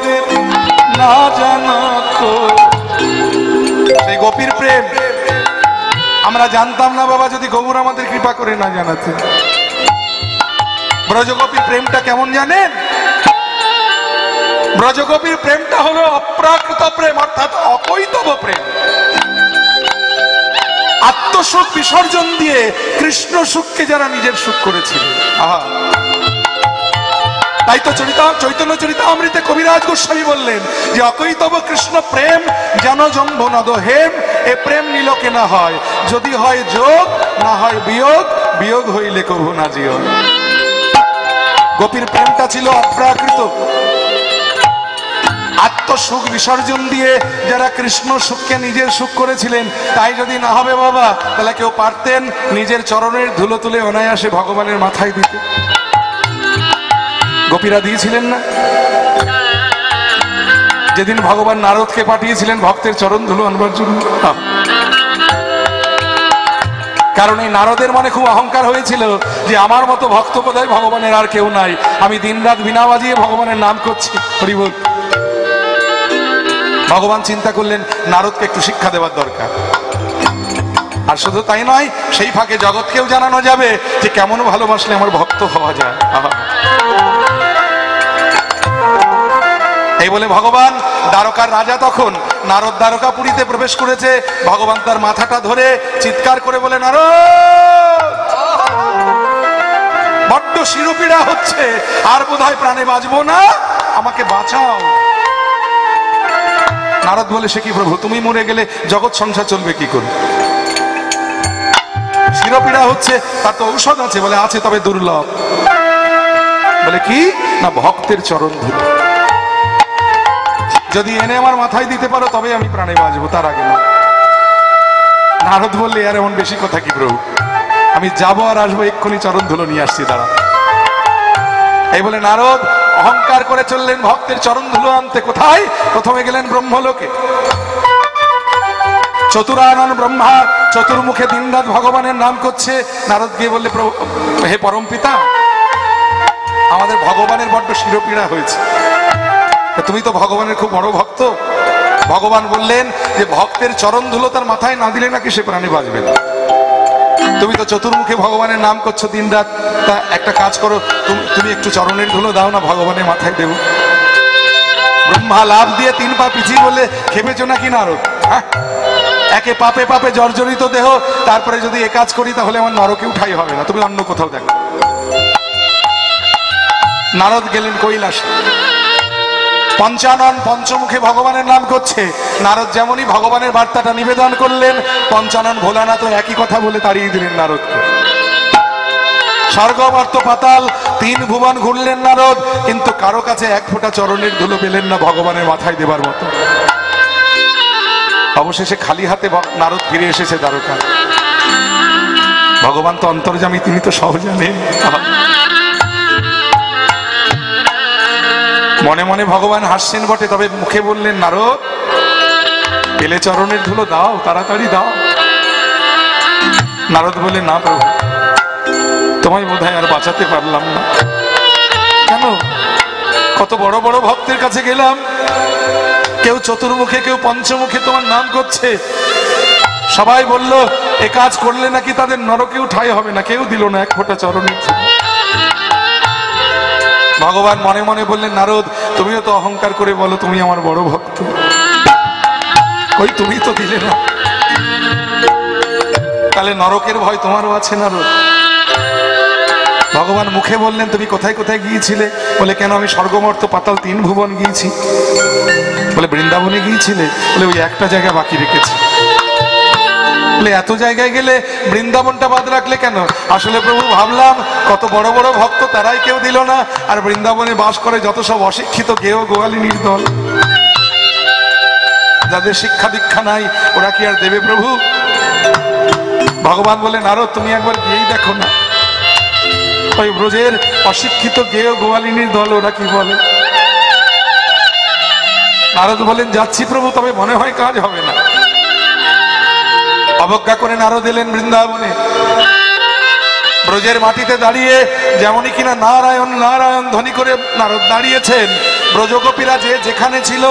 Speaker 1: না জানাতো সেই গোপীর প্রেম আমরা জানতাম না বাবা যদি গৌর আমাদের কৃপা করে না জানাতে ব্রজগোপীর প্রেমটা কেমন জানেন ব্রজগোপীর প্রেমটা হলো অপ্রাকৃত প্রেম অর্থাৎ অকৈতব প্রেম আত্মসুখ বিসর্জন দিয়ে কৃষ্ণ সুখকে যারা নিজের সুখ করেছিল আহা তাই তো চৈতন্য চরিতামৃতে কবিরাজ গোস্বামী বললেন যে অকৈতব কৃষ্ণ প্রেম যেন জম্ভ নদ হেম এ প্রেম নিলকে না হয় যদি হয় যোগ না হয় বিয়োগ বিয়োগ হইলে কভু না জিও গোপীর প্রেমটা ছিল অপ্রাকৃত আত্মসুখ বিসর্জন দিয়ে যারা কৃষ্ণ সুখকে নিজের সুখ করেছিলেন তাই যদি না হবে বাবা তাহলে কেউ পারতেন নিজের চরণের ধুলো তুলে অনায়াসে ভগবানের মাথায় দিতে গোপীরা দিয়েছিলেন না যেদিন ভগবান নারদকে পাঠিয়েছিলেন ভক্তের চরণ ধুলো আনবার জন্য কারণ এই নারদের মনে খুব অহংকার হয়েছিল যে আমার মতো ভক্ত বোধহয় ভগবানের আর কেউ নাই আমি দিনরাত বিনা বাজিয়ে ভগবানের নাম করছি হরি বল ভগবান চিন্তা করলেন নারদকে একটু শিক্ষা দেওয়ার দরকার আর শুধু তাই নয় সেই ফাঁকে জগৎকেও জানানো যাবে যে কেমন ভালোবাসলে আমার ভক্ত হওয়া যায় এই বলে ভগবান দ্বারকার রাজা তখন নারদ দ্বারকাপুরীতে প্রবেশ করেছে ভগবান তার মাথাটা ধরে চিৎকার করে বলে নারদ বড্ড শিরোপীড়া হচ্ছে আর বোধহয় প্রাণে বাঁচবো না আমাকে বাঁচাও নারদ বলে সে কি প্রভু তুমি মরে গেলে জগৎ সংসার চলবে কি করে শিরোপীড়া হচ্ছে তার তো ঔষধ আছে বলে আছে তবে দুর্লভ বলে কি না ভক্তের চরণ ধুলো যদি এনে আমার মাথায় দিতে পারো তবে আমি প্রাণে বাঁচবো তার আগে না নারদ বললে আর এমন বেশি কথা কি প্রভু আমি যাবো আর আসবো এক্ষুনি চরণ ধুলো নিয়ে আসছি দাঁড়া এই বলে নারদ অহংকার করে চললেন ভক্তের চরণ ধুলো আনতে কোথায় প্রথমে গেলেন ব্রহ্মলোকে চতুরানন ব্রহ্মা চতুর্মুখে দিনরাত ভগবানের নাম করছে নারদ গিয়ে বললে হে পরম পিতা আমাদের ভগবানের বড্ড শিরোপীড়া হয়েছে তুমি তো ভগবানের খুব বড় ভক্ত ভগবান বললেন যে ভক্তের চরণ ধুলো তার মাথায় না দিলে নাকি সে প্রাণে বাঁচবে না তুমি তো চতুর্মুখে ভগবানের নাম করছো দিনরাত তা একটা কাজ করো তুমি একটু চরণের ধুলো দাও না ভগবানের মাথায় দেবো ব্রহ্মা লাভ দিয়ে 3 পা পিছিয়ে বলে খেপেছো নাকি নারদ হ্যাঁ একে পাপে পাপে জর্জরিত দেহ তারপরে যদি এ কাজ করি তাহলে আমার নরকে উঠাই হবে না তুমি অন্য কোথাও দেখো নারদ গেলেন কৈলাসে পঞ্চানন পঞ্চমুখে ভগবানের নাম করছে নারদ যেমনই ভগবানের বার্তাটা নিবেদন করলেন পঞ্চানন ভোলানাথ একই কথা বলে তাড়িয়ে দিলেন নারদকে স্বর্গ মর্ত পাতাল 3 ভুবন ঘুরলেন নারদ কিন্তু কারো কাছে 1 ফোঁটা চরণের ধুলো পেলেন না ভগবানের মাথায় দেবার মতো অবশেষে খালি হাতে নারদ ফিরে এসেছে দ্বারকা। ভগবান তো অন্তর্যামী, তিনি তো সব জানেন। মনে মনে ভগবান হাসছেন বটে, তবে মুখে বললেন, নারদ পেলে চরণের ধুলো দাও, তাড়াতাড়ি দাও। নারদ বললেন, না প্রভু, তোমায় বোধহয় আর বাঁচাতে পারলাম না। কেন? কত বড় বড় ভক্তের কাছে গেলাম, কেউ চতুর্মুখে, কেউ পঞ্চমুখে তোমার নাম করছে, সবাই বলল এ কাজ করলে নাকি তাদের নরকেও ঠাঁই হবে না, কেউ দিল না এক ফোঁটা চরণের ধুলো। ভগবান মনে মনে বললেন, নারদ তুমিও তো অহংকার করে বলো তুমি আমার বড় ভক্ত, কই তুমি তো দিলে না, তাহলে নরকের ভয় তোমারও আছে নারদ। ভগবান মুখে বললেন, তুমি কোথায় কোথায় গিয়েছিলে? বলে, কেন আমি স্বর্গমর্ত পাতাল 3 ভুবন গিয়েছি। বলে, বৃন্দাবনে গিয়েছিলে? বলে, ওই একটা জায়গা বাকি রেখেছি। বলে, এত জায়গায় গেলে বৃন্দাবনটা বাদ রাখলে কেন? আসলে প্রভু ভাবলাম কত বড় বড় ভক্ত, তারাই কেউ দিল না, আর বৃন্দাবনে বাস করে যত সব অশিক্ষিত গেও গোয়ালিনীর দল, যাদের শিক্ষা দীক্ষা নাই, ওরা কি আর দেবে প্রভু? ভগবান বলে, নারদ তুমি একবার গিয়েই দেখো না, ওই ব্রজের অশিক্ষিত গেয় গোয়ালিনীর দল ওরা কি বলে। নারদ বলেন, যাচ্ছি প্রভু, তবে মনে হয় কাজ হবে না। অবজ্ঞা করে নারদ এলেন বৃন্দাবনে। ব্রজের মাটিতে দাঁড়িয়ে যেমনই কিনা নারায়ণ নারায়ণ ধ্বনি করে নারদ দাঁড়িয়েছেন, ব্রজগোপীরা যে যেখানে ছিল,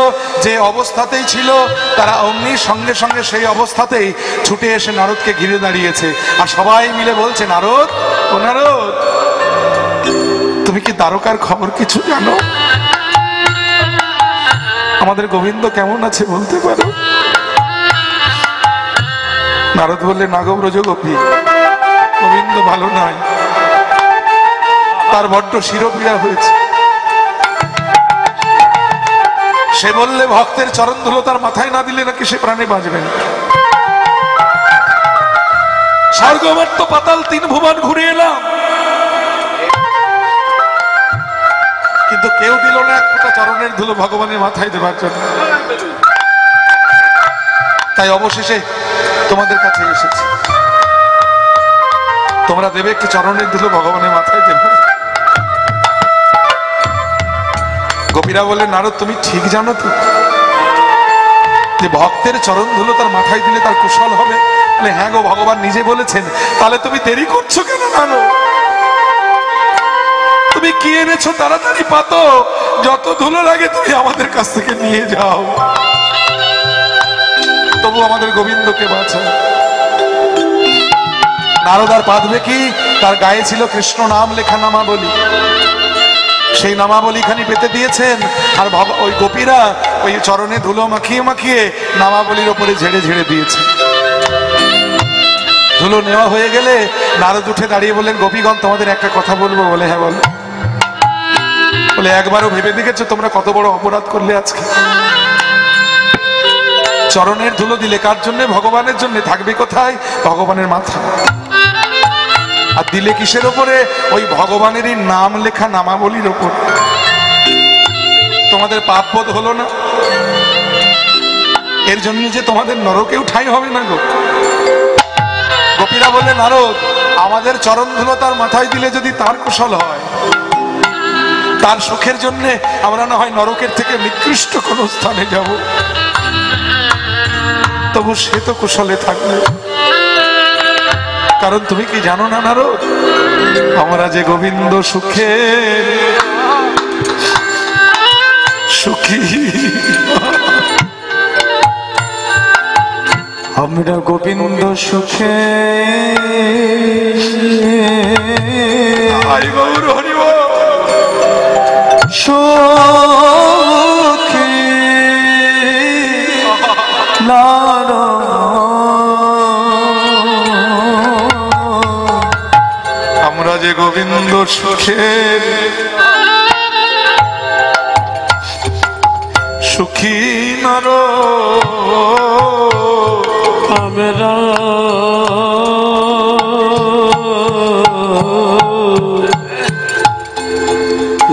Speaker 1: যে অবস্থাতেই ছিল, তারা অমনি সঙ্গে সঙ্গে সেই অবস্থাতেই ছুটে এসে নারদকে ঘিরে দাঁড়িয়েছে, আর সবাই মিলে বলছে, নারদ ও নারদ, তুমি কি দ্বারকার খবর কিছু জানো? আমাদের গোবিন্দ কেমন আছে বলতে পারো? নারদ বললে, না গো ব্রজগোপী, গোবিন্দ ভালো নয়, তার বড্ড শিরোপীড়া হয়েছে। সে বললে, ভক্তের চরণ ধুলো তার মাথায় না দিলে নাকি সে প্রাণে বাঁচবে না। স্বর্গমর্ত পাতাল 3 ভুবন ঘুরে এলাম, কিন্তু কেউ দিল না এক ফোঁটা চরণের ধুলো ভগবানের মাথায় দেবার জন্য। তাই অবশেষে তোমাদের কাছে এসেছি, তোমরা দেবে একটু চরণের ধুলো ভগবানের মাথায় দেবে। গোপীরা বলে, নারদ তুমি ঠিক জানো তো যে ভক্তের চরণ ধুলো তার মাথায় দিলে তার কুশল হবে? বলে, হ্যাঁ গো, ভগবান নিজে বলেছেন। তাহলে তুমি দেরি করছো কেন নারদ? তুমি কি এনেছো তাড়াতাড়ি পাতো, যত ধুলো লাগে তুমি আমাদের কাছ থেকে নিয়ে যাও, তবু আমাদের গোবিন্দকে বাঁচাও। নারদ আর পাতবে কি? তার গায়ে ছিল কৃষ্ণ নাম লেখা নামাবলী, সেই নামাবলী খানি পেতে দিয়েছেন, আর ওই গোপীরা ওই চরণে ধুলো মাখিয়ে মাখিয়ে নামাবলীর ওপরে ঝেড়ে ঝেড়ে দিয়েছে। ধুলো নেওয়া হয়ে গেলে নারদ উঠে দাঁড়িয়ে বললেন, গোপীগণ তোমাদের একটা কথা বলবো। বলে, হ্যাঁ বলো। বলে, একবারও ভেবে দেখেছো তোমরা কত বড় অপরাধ করলে আজকে? চরণের ধুলো দিলে কার জন্য? ভগবানের জন্য। থাকবে কোথায়? ভগবানের মাথা। আর দিলে কিসের ওপরে? ওই ভগবানেরই নাম লেখা নামাবলীর ওপর। তোমাদের পাপ বোধ হলো না? এর জন্য যে তোমাদের নরকেও ঠাঁই হবে না গো। গোপীরা বলে, নারদ আমাদের চরণ ধুলো তার মাথায় দিলে যদি তার কুশল হয়, তার সুখের জন্য আমরা না হয় নরকের থেকে নিকৃষ্ট কোন স্থানে যাব, তবু সে তো কুশলে থাকবে। কারণ তুমি কি জানো না নারদ, আমরা যে গোবিন্দ সুখে সুখী, আমরা গোবিন্দ সুখে গৌর হরিব সুখী আমরা যে গোবিন্দ সুখের সুখী নর, আমরা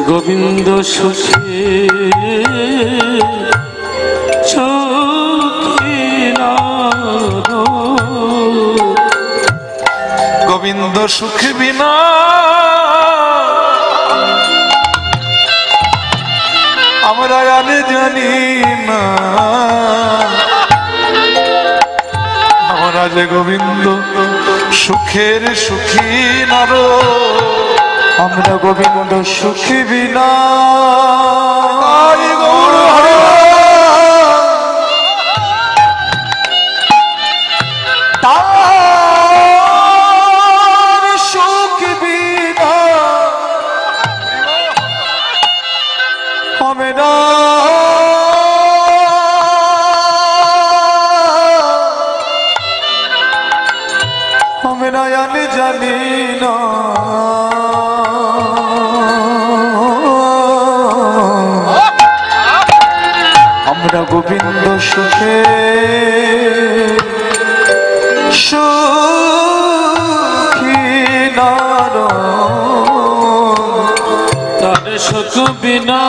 Speaker 1: গোবিন্দ সুখী সুখী গোবিন্দ সুখ বিনা আমরা জানি না, আমরা যে গোবিন্দ সুখের সুখী নার,
Speaker 2: আমরা গোবিন্দ সুখী বিনা। তার সুখ বিনা হবে না, হবে না আমি জানি না। আমরা গোবিন্দ সুখে সুখী নার,
Speaker 3: তার সুখ বিনা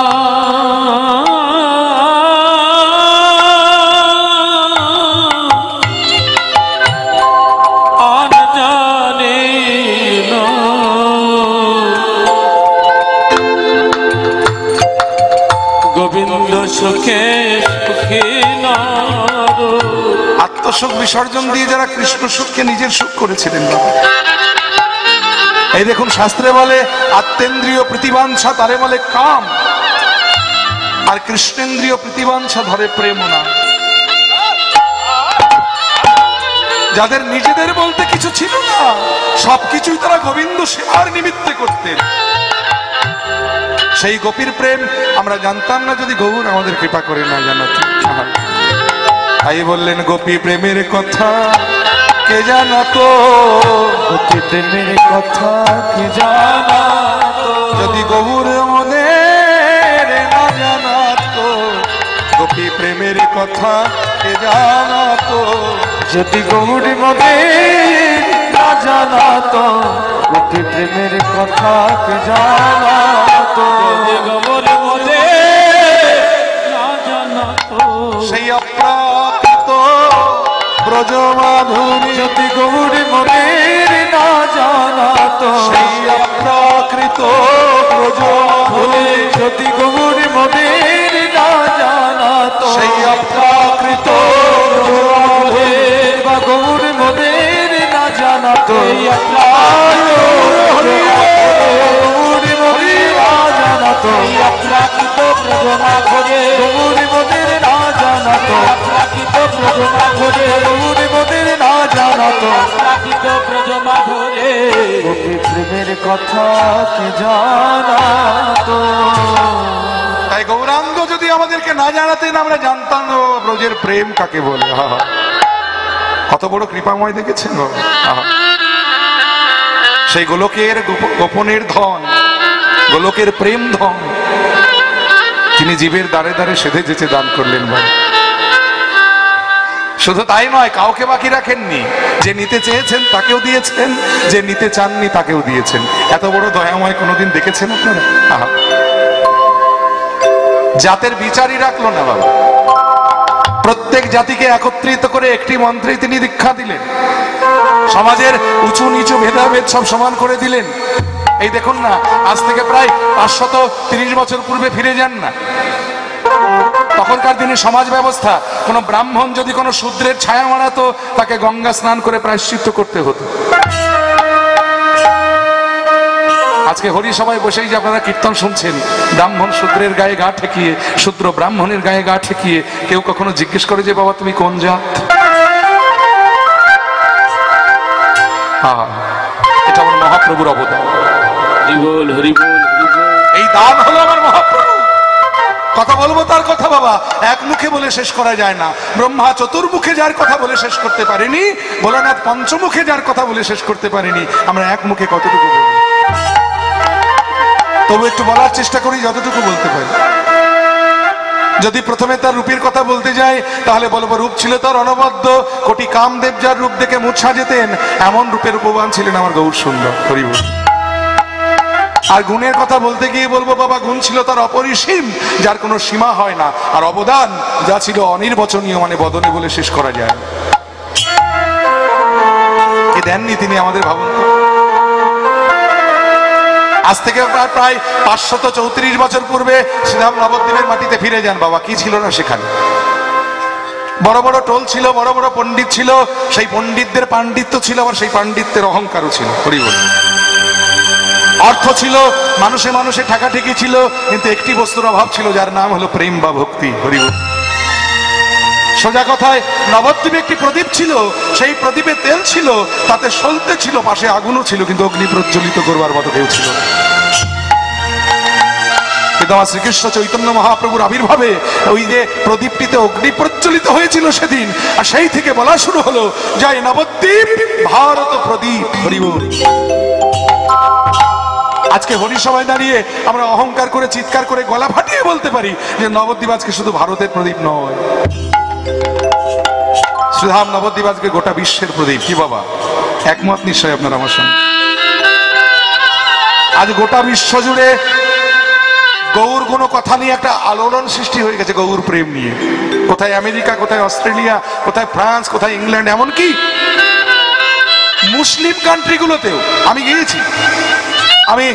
Speaker 3: আর জানি না। গোবিন্দ সুখে সুখী নার।
Speaker 1: আত্মসুখ বিসর্জন দিয়ে যারা কৃষ্ণ সুখকে নিজের সুখ করেছিলেন বাবা। এই দেখুন শাস্ত্রে বলে আত্মেন্দ্রিয় প্রতিবাঞ্ছা তারে বলে কাম, আর কৃষ্ণেন্দ্রিয় প্রতিবাঞ্ছা ধরে প্রেম না। যাদের নিজেদের বলতে কিছু ছিল না, সবকিছুই তারা গোবিন্দ সেবার নিমিত্তে করতেন, সেই গোপীর প্রেম আমরা জানতাম না যদি গৌর আমাদের কৃপা করে না জানাতেন। তাই বললেন গোপী প্রেমের কথা কে জানাতো,
Speaker 2: গোপী প্রেমের কথা কে জানাতো,
Speaker 1: যদি গৌর মনের না জানাতো, গোপী প্রেমের কথা কে জানাতো,
Speaker 2: যদি গৌরী মনের না জানাতো, গোপী প্রেমের কথা কে জানাতো,
Speaker 3: যদি গোবর বলে না জানাতো,
Speaker 1: সেই অপ্রাকৃত ব্রজমাধুরী,
Speaker 2: যদি গৌরী মনের না জানাতো,
Speaker 1: সেই অপ্রাকৃত ব্রজমাধুরী,
Speaker 2: যদি গৌরী মনের না জানাতো,
Speaker 1: সেই অপ্রাকৃত
Speaker 2: ব্রজমাধুরী, বা গৌরী মনের না জানাতো, গৌরী মনের না জানাতো,
Speaker 3: প্রাকৃত প্রজমা খোঁজে,
Speaker 2: গৌরী মনের না জানাতো,
Speaker 3: প্রাকৃত প্রজমা খোঁজে,
Speaker 2: গৌরী মনের না জানাতো,
Speaker 3: প্রাকৃত প্রজমা ধরে।
Speaker 2: গোপী প্রেমের কথা কে জানাতো।
Speaker 1: তাই গৌরাঙ্গ যদি আমাদেরকে না জানাতেন আমরা জানতাম না ব্রজের প্রেম কাকে বলে। আহা, কত বড় কৃপাময় দেখেছেন গো। আহা, সেই গোলকের গোপনের ধন, গোলকের প্রেম ধন তিনি জীবের দ্বারে দ্বারে সেধে যেচে দান করলেন ভাই। শুধু তাই নয়, কাউকে বাকি রাখেননি, যে নিতে চেয়েছেন তাকেও দিয়েছেন, যে নিতে চাননি তাকেও দিয়েছেন। এত বড় দয়াময় কোনোদিন দেখেছেন আপনারা? আহা, জাতের বিচারই রাখলো না বাবা, প্রত্যেক জাতিকে একত্রিত করে একটি মন্ত্রে তিনি দীক্ষা দিলেন, সমাজের উঁচু নিচু ভেদাভেদ সব সমান করে দিলেন। এই দেখুন না, আজ থেকে প্রায় 530 বছর পূর্বে ফিরে যান না, তখনকার দিনে সমাজ ব্যবস্থা, কোন ব্রাহ্মণ যদি কোনো শূদ্রের ছায়া মারাতো তাকে গঙ্গা স্নান করে প্রায়শ্চিত্ত করতে হতো। আজকে হরি সভায় বসেই যে আপনারা কীর্তন শুনছেন, ব্রাহ্মণ শূদ্রের গায়ে গা ঠেকিয়ে, শূদ্র ব্রাহ্মণের গায়ে গা ঠেকিয়ে, কেউ কখনো জিজ্ঞেস করে যে বাবা তুমি কোন জাত? এটা আমার মহাপ্রভুর অবদান।
Speaker 3: হরিবোল হরিবোল হরিবোল।
Speaker 1: এই দান হলো আমার মহাপ্রভু। কথা বলবো তার কথা বাবা, এক মুখে বলে শেষ করা যায় না। ব্রহ্মা চতুর্মুখে যার কথা বলে শেষ করতে পারেনি, ভোলানাথ পঞ্চমুখে যার কথা বলে শেষ করতে পারেনি, আমরা এক মুখে কতটুকু বলি? তবু একটু বলার চেষ্টা করি যতটুকু বলতে পারি। যদি প্রথমে তার রূপের কথা বলতে যাই তাহলে বলবো রূপ ছিল তার অনবদ্য, কোটি কামদেব যার রূপ দেখে মূর্ছা যেতেন, এমন রূপের উপবান ছিলেন আমার গৌর সুন্দর হরিবল। আর গুণের কথা বলতে গিয়ে বলবো বাবা গুণ ছিল তার অপরিসীম, যার কোনো সীমা হয় না, আর অবদান যা ছিল অনির্বচনীয়, মানে বদনে বলে শেষ করা যায়। কি দেননি তিনি আমাদের, ভাবুন তো। আজ থেকে প্রায় 534 বছর পূর্বে শ্রীধাম নবদ্বীপের মাটিতে ফিরে যান বাবা, কি ছিল না সেখানে? বড় বড় টোল ছিল, বড় বড় পণ্ডিত ছিল, সেই পণ্ডিতদের পাণ্ডিত্য ছিল, আবার সেই পাণ্ডিত্যের অহংকারও ছিল। হরি বল। অর্থ ছিল, মানুষে মানুষে ঠাকাঠিকি ছিল, কিন্তু একটি বস্তুর অভাব ছিল, যার নাম হলো প্রেম বা ভক্তি। হরি বল। সোজা কথায় নবদ্বীপে একটি প্রদীপ ছিল, সেই প্রদীপে তেল ছিল, তাতে সলতে ছিল, পাশে আগুনও ছিল, কিন্তু অগ্নি প্রজ্বলিত করবার মতো কেউ ছিল না। কিন্তু আমার শ্রীকৃষ্ণ চৈতন্য মহাপ্রভুর আবির্ভাবে ওই যে প্রদীপটিতে অগ্নি প্রজ্বলিত হয়েছিল সেদিন, আর সেই থেকে বলা শুরু হলো, জয় নবদ্বীপ ভারত প্রদীপ। হরি বল। আজকে হরিসভায় দাঁড়িয়ে আমরা অহংকার করে, চিৎকার করে, গলা ফাটিয়ে বলতে পারি যে নবদ্বীপ আজকে শুধু ভারতের প্রদীপ নয়, শ্রীধাম নবদ্বীপ আজকে গোটা বিশ্বের প্রদীপ। কি বাবা, একমত নিশ্চয় আপনার আমার সঙ্গে? আজ গোটা বিশ্ব জুড়ে গৌর কোনো কথা নিয়ে একটা আলোড়ন সৃষ্টি হয়ে গেছে, গৌর প্রেম নিয়ে। কোথায় আমেরিকা, কোথায় অস্ট্রেলিয়া, কোথায় ফ্রান্স, কোথায় ইংল্যান্ড, এমনকি মুসলিম কান্ট্রিগুলোতেও আমি গিয়েছি। আমি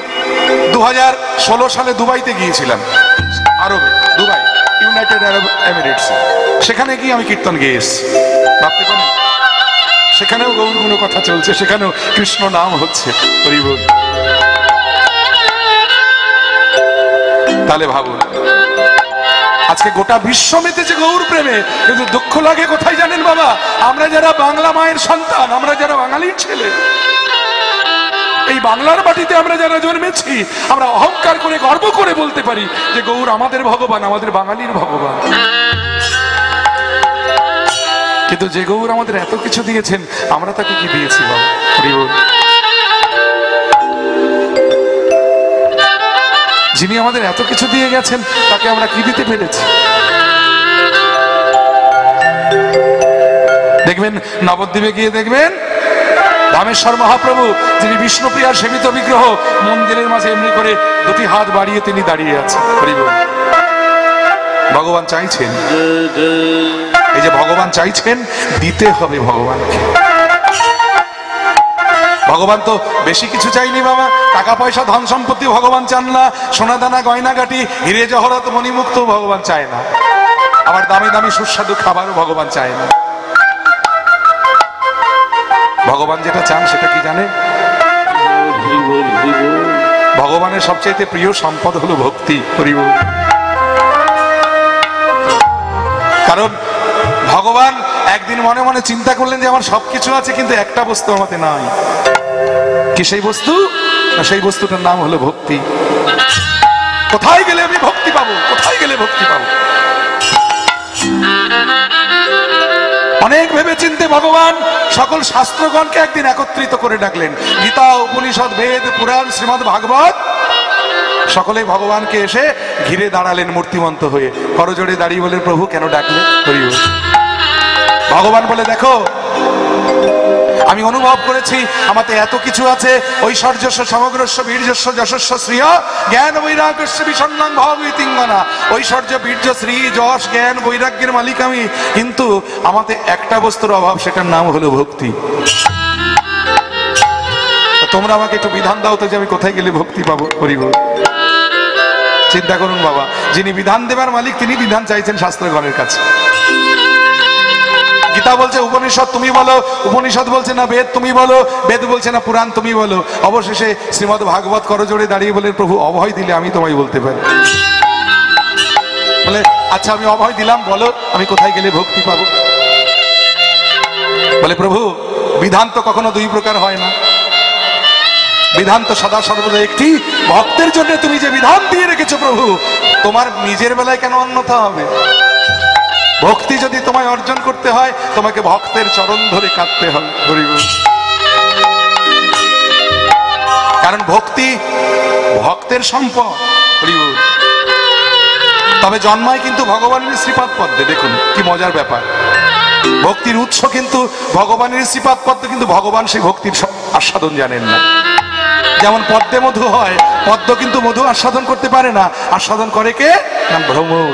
Speaker 1: 2016 সালে দুবাইতে গিয়েছিলাম, আরবে, দুবাই, ইউনাইটেড আরব এমিরেটস। সেখানে গিয়ে আমি কীর্তন গেয়ে এসেছি, ভাবতে পারেন? সেখানেও গৌর গুণ কথা চলছে, সেখানেও কৃষ্ণ নাম হচ্ছে। হরি বল। তাহলে ভাবুন, আজকে গোটা বিশ্ব মেতেছে গৌর প্রেমে, কিন্তু দুঃখ লাগে কোথায় জানেন বাবা? আমরা যারা বাংলা মায়ের সন্তান, আমরা যারা বাঙালির ছেলে, এই বাংলার মাটিতে আমরা যারা জন্মেছি, আমরা অহংকার করে, গর্ব করে বলতে পারি যে গৌর আমাদের ভগবান, আমাদের বাঙালির ভগবান। কিন্তু যে গৌর আমাদের এত কিছু দিয়েছেন, আমরা তাকে কি দিয়েছি বাবা? হরি বল। যিনি আমাদের এত কিছু দিয়ে গেছেন, তাকে আমরা কি দিতে পেরেছি? দেখবেন নবদ্বীপে গিয়ে দেখবেন রামেশ্বর মহাপ্রভু, যিনি বিষ্ণুপ্রিয়ার সেবিত বিগ্রহ, মন্দিরের মাঝে এমনি করে দুটি হাত বাড়িয়ে তিনি দাঁড়িয়ে আছেন। হরি বল। ভগবান চাইছেন, এই যে ভগবান চাইছেন, দিতে হবে ভগবানকে। ভগবান তো বেশি কিছু চাইনি বাবা, টাকা পয়সা ধন সম্পত্তি ভগবান চান না, সোনা দানা গয়নাগাটি হিরে জহরত মণিমুক্ত ভগবান চায় না, আবার দামি দামি সুস্বাদু খাবারও ভগবান চায় না। ভগবান যেটা চান সেটা কি জানে? ভগবানের সবচেয়ে প্রিয় সম্পদ হলো ভক্তি। হরি বল। কারণ ভগবান একদিন মনে মনে চিন্তা করলেন যে আমার সবকিছু আছে, কিন্তু একটা বস্তু আমাতে নাই। কি সেই বস্তু? সেই বস্তুটার নাম হলো ভক্তি। কোথায় গেলে আমি ভক্তি পাবো? কোথায় গেলে ভক্তি পাবো? অনেক ভেবে চিন্তে ভগবান সকল শাস্ত্রগণকে একদিন একত্রিত করে ডাকলেন। গীতা, উপনিষদ, বেদ, পুরাণ, শ্রীমদ ভাগবত, সকলেই ভগবানকে এসে ঘিরে দাঁড়ালেন মূর্তিমন্ত হয়ে। করজোড়ে দাঁড়িয়ে বলেন, প্রভু কেন ডাকলে? হরি বল। ভগবান বলে, দেখো, আমি অনুভব করেছি আমাতে এত কিছু আছে, ঐশ্বর্যস্য সমগ্রস্য বীর্যস্য যশস্য শ্রিয় জ্ঞান বৈরাগ্যস্য বিষণ্ণং ভবতিঙ্গনা। ঐশ্বর্য, বীর্য, শ্রী, যশ, জ্ঞান, বৈরাগ্যের মালিক আমি, কিন্তু আমাতে একটা বস্তুর অভাব, সেটার নাম হলো ভক্তি। তোমরা আমাকে একটু বিধান দাও তো, যে আমি কোথায় গেলে ভক্তি পাবো? হরি বল। চিন্তা করুন বাবা, যিনি বিধান দেবার মালিক, তিনি বিধান চাইছেন শাস্ত্রগণের কাছে। গীতা বলছে উপনিষদ তুমি বলো, উপনিষদ বলছে না বেদ তুমি বলো, বেদ বলছে না পুরাণ তুমি বলো। অবশেষে শ্রীমদ ভাগবত করজোড়ে দাঁড়িয়ে বলেন, প্রভু অভয় দিলে আমি তোমায় বলতে পারি। বলে, আচ্ছা আমি অভয় দিলাম, বলো আমি কোথায় গেলে ভক্তি পাবো? বলে, প্রভু বিধান তো কখনো দুই প্রকার হয় না, বিধান তো সদা সর্বদা একটি। ভক্তের জন্য তুমি যে বিধান দিয়ে রেখেছো প্রভু, তোমার নিজের বেলায় কেন অন্যথা হবে? ভক্তি যদি তোমায় অর্জন করতে হয়, তোমাকে ভক্তের চরণ ধরে কাঁদতে হবে। হরি বল। কারণ ভক্তি ভক্তের সম্পদ। হরি বল। তবে জন্মায় কিন্তু ভগবানের শ্রীপাদ পদ্মে। দেখুন কি মজার ব্যাপার, ভক্তির উৎস কিন্তু ভগবানের শ্রীপাদ পদ্ম, কিন্তু ভগবান সেই ভক্তির আস্বাদন জানেন না। যেমন পদ্মে মধু হয়, পদ্ম কিন্তু মধু আস্বাদন করতে পারে না, আস্বাদন করে কে? না ভ্রমর।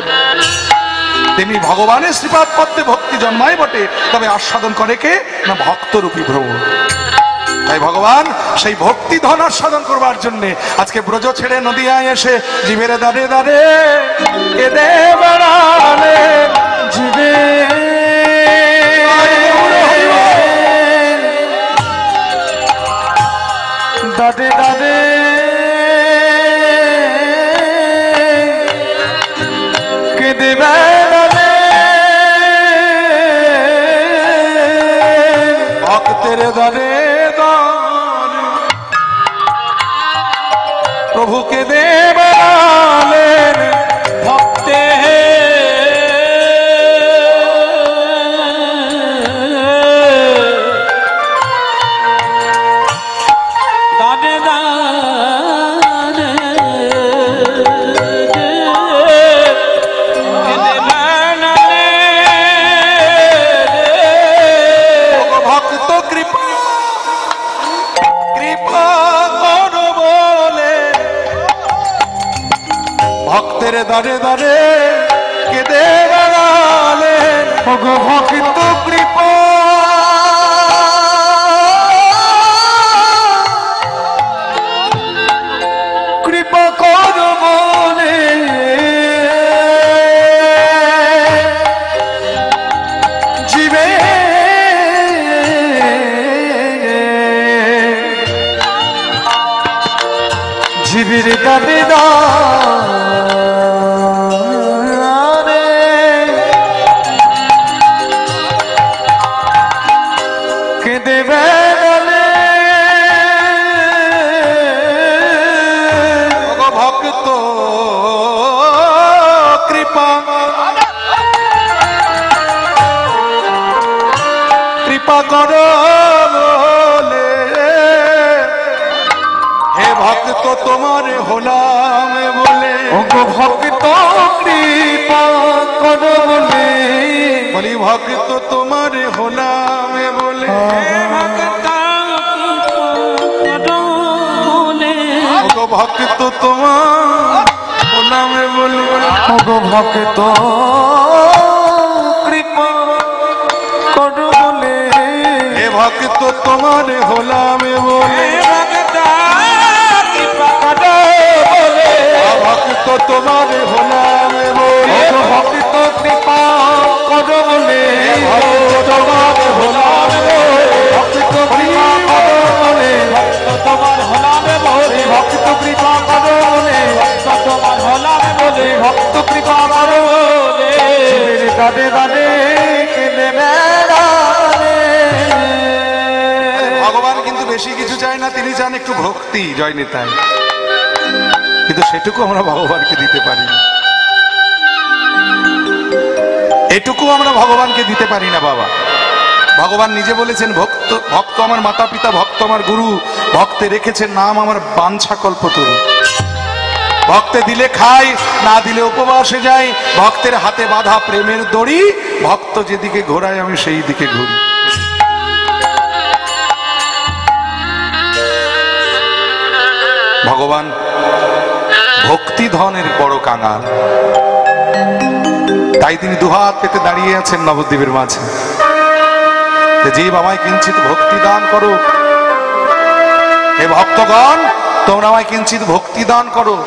Speaker 1: তেমনি ভগবানের শ্রীপাদ পদ্মে ভক্তি জন্মায় বটে, তবে আস্বাদন করে কে? না ভক্তরূপী ভ্রমর। তাই ভগবান সেই ভক্তি ধন আস্বাদন করবার জন্য আজকে ব্রজ ছেড়ে নদিয়ায় এসে জীবের দাঁড়ে দাঁড়ে কেঁদে বেড়ালে
Speaker 2: জীবে দাদে দাদে কেঁদে বেড়ালে
Speaker 1: ভক্তের দাঁড়ে দাঁড়ে প্রভুকে দে বেড়ালেন
Speaker 3: ভক্তে দানে দানে
Speaker 1: ভক্ত কৃপা কৃপা কর বলে ভক্তের দাঁড়ে দাঁড়ে কেঁদে বেড়ালেন
Speaker 2: ওগো ভক্ত কৃপা কৃপা কর বলে জীবে জীবের দাবি দারে কেঁদে বেড়ালে
Speaker 1: ভক্ত কৃপা কৃপা কর বলে হে ভক্ত তোমার হলাম বলে
Speaker 2: ওগো ভক্ত কৃপা কর বলে
Speaker 1: বলি ভক্ত তোমার হলাম বলে ওগো ভক্ত তোমার হলাম বলে
Speaker 2: ওগো ভক্ত কৃপা কর বলে
Speaker 1: হে ভক্ত তোমার হলাম বলে ভক্ত তোমার হলাম বলে
Speaker 2: ওগো ভক্ত কৃপা কর বলে
Speaker 1: ভক্ত তোমার হলাম
Speaker 2: ভক্ত কৃপা কর বলে
Speaker 3: তোমার হলামে বলে
Speaker 2: ভক্ত কৃপা কর বলে
Speaker 3: তোমার হলামে বলে
Speaker 2: ভক্ত কৃপা কর বলে জীবের দাদে দাদে কেঁদে বেড়ালে
Speaker 1: ভগবান কিন্তু বেশি কিছু চায় না, তিনি চান একটু ভক্তি জয় নিতাই, কিন্তু সেটুকু আমরা ভগবানকে দিতে পারি না, এটুকু আমরা ভগবানকে দিতে পারি না বাবা। ভগবান নিজে বলেছেন ভক্ত ভক্ত আমার মাতা পিতা, ভক্ত আমার গুরু, ভক্তে রেখেছেন নাম আমার বাঞ্ছা কল্পতরু। ভক্তে দিলে খাই, না দিলে উপবাসে যাই, ভক্তের হাতে বাঁধা প্রেমের দড়ি, ভক্ত যেদিকে ঘোরায় আমি সেই দিকে ঘুরি। ভগবান ভক্তি ধনের বড় কাঙাল, তাই তিনি দুহাত পেতে দাঁড়িয়ে আছেন নবদ্বীপের মাঝে, জীব আমায় কিঞ্চিত ভক্তি দান করো, হে ভক্তগণ তোমরা আমায় কিঞ্চিত ভক্তি দান করো।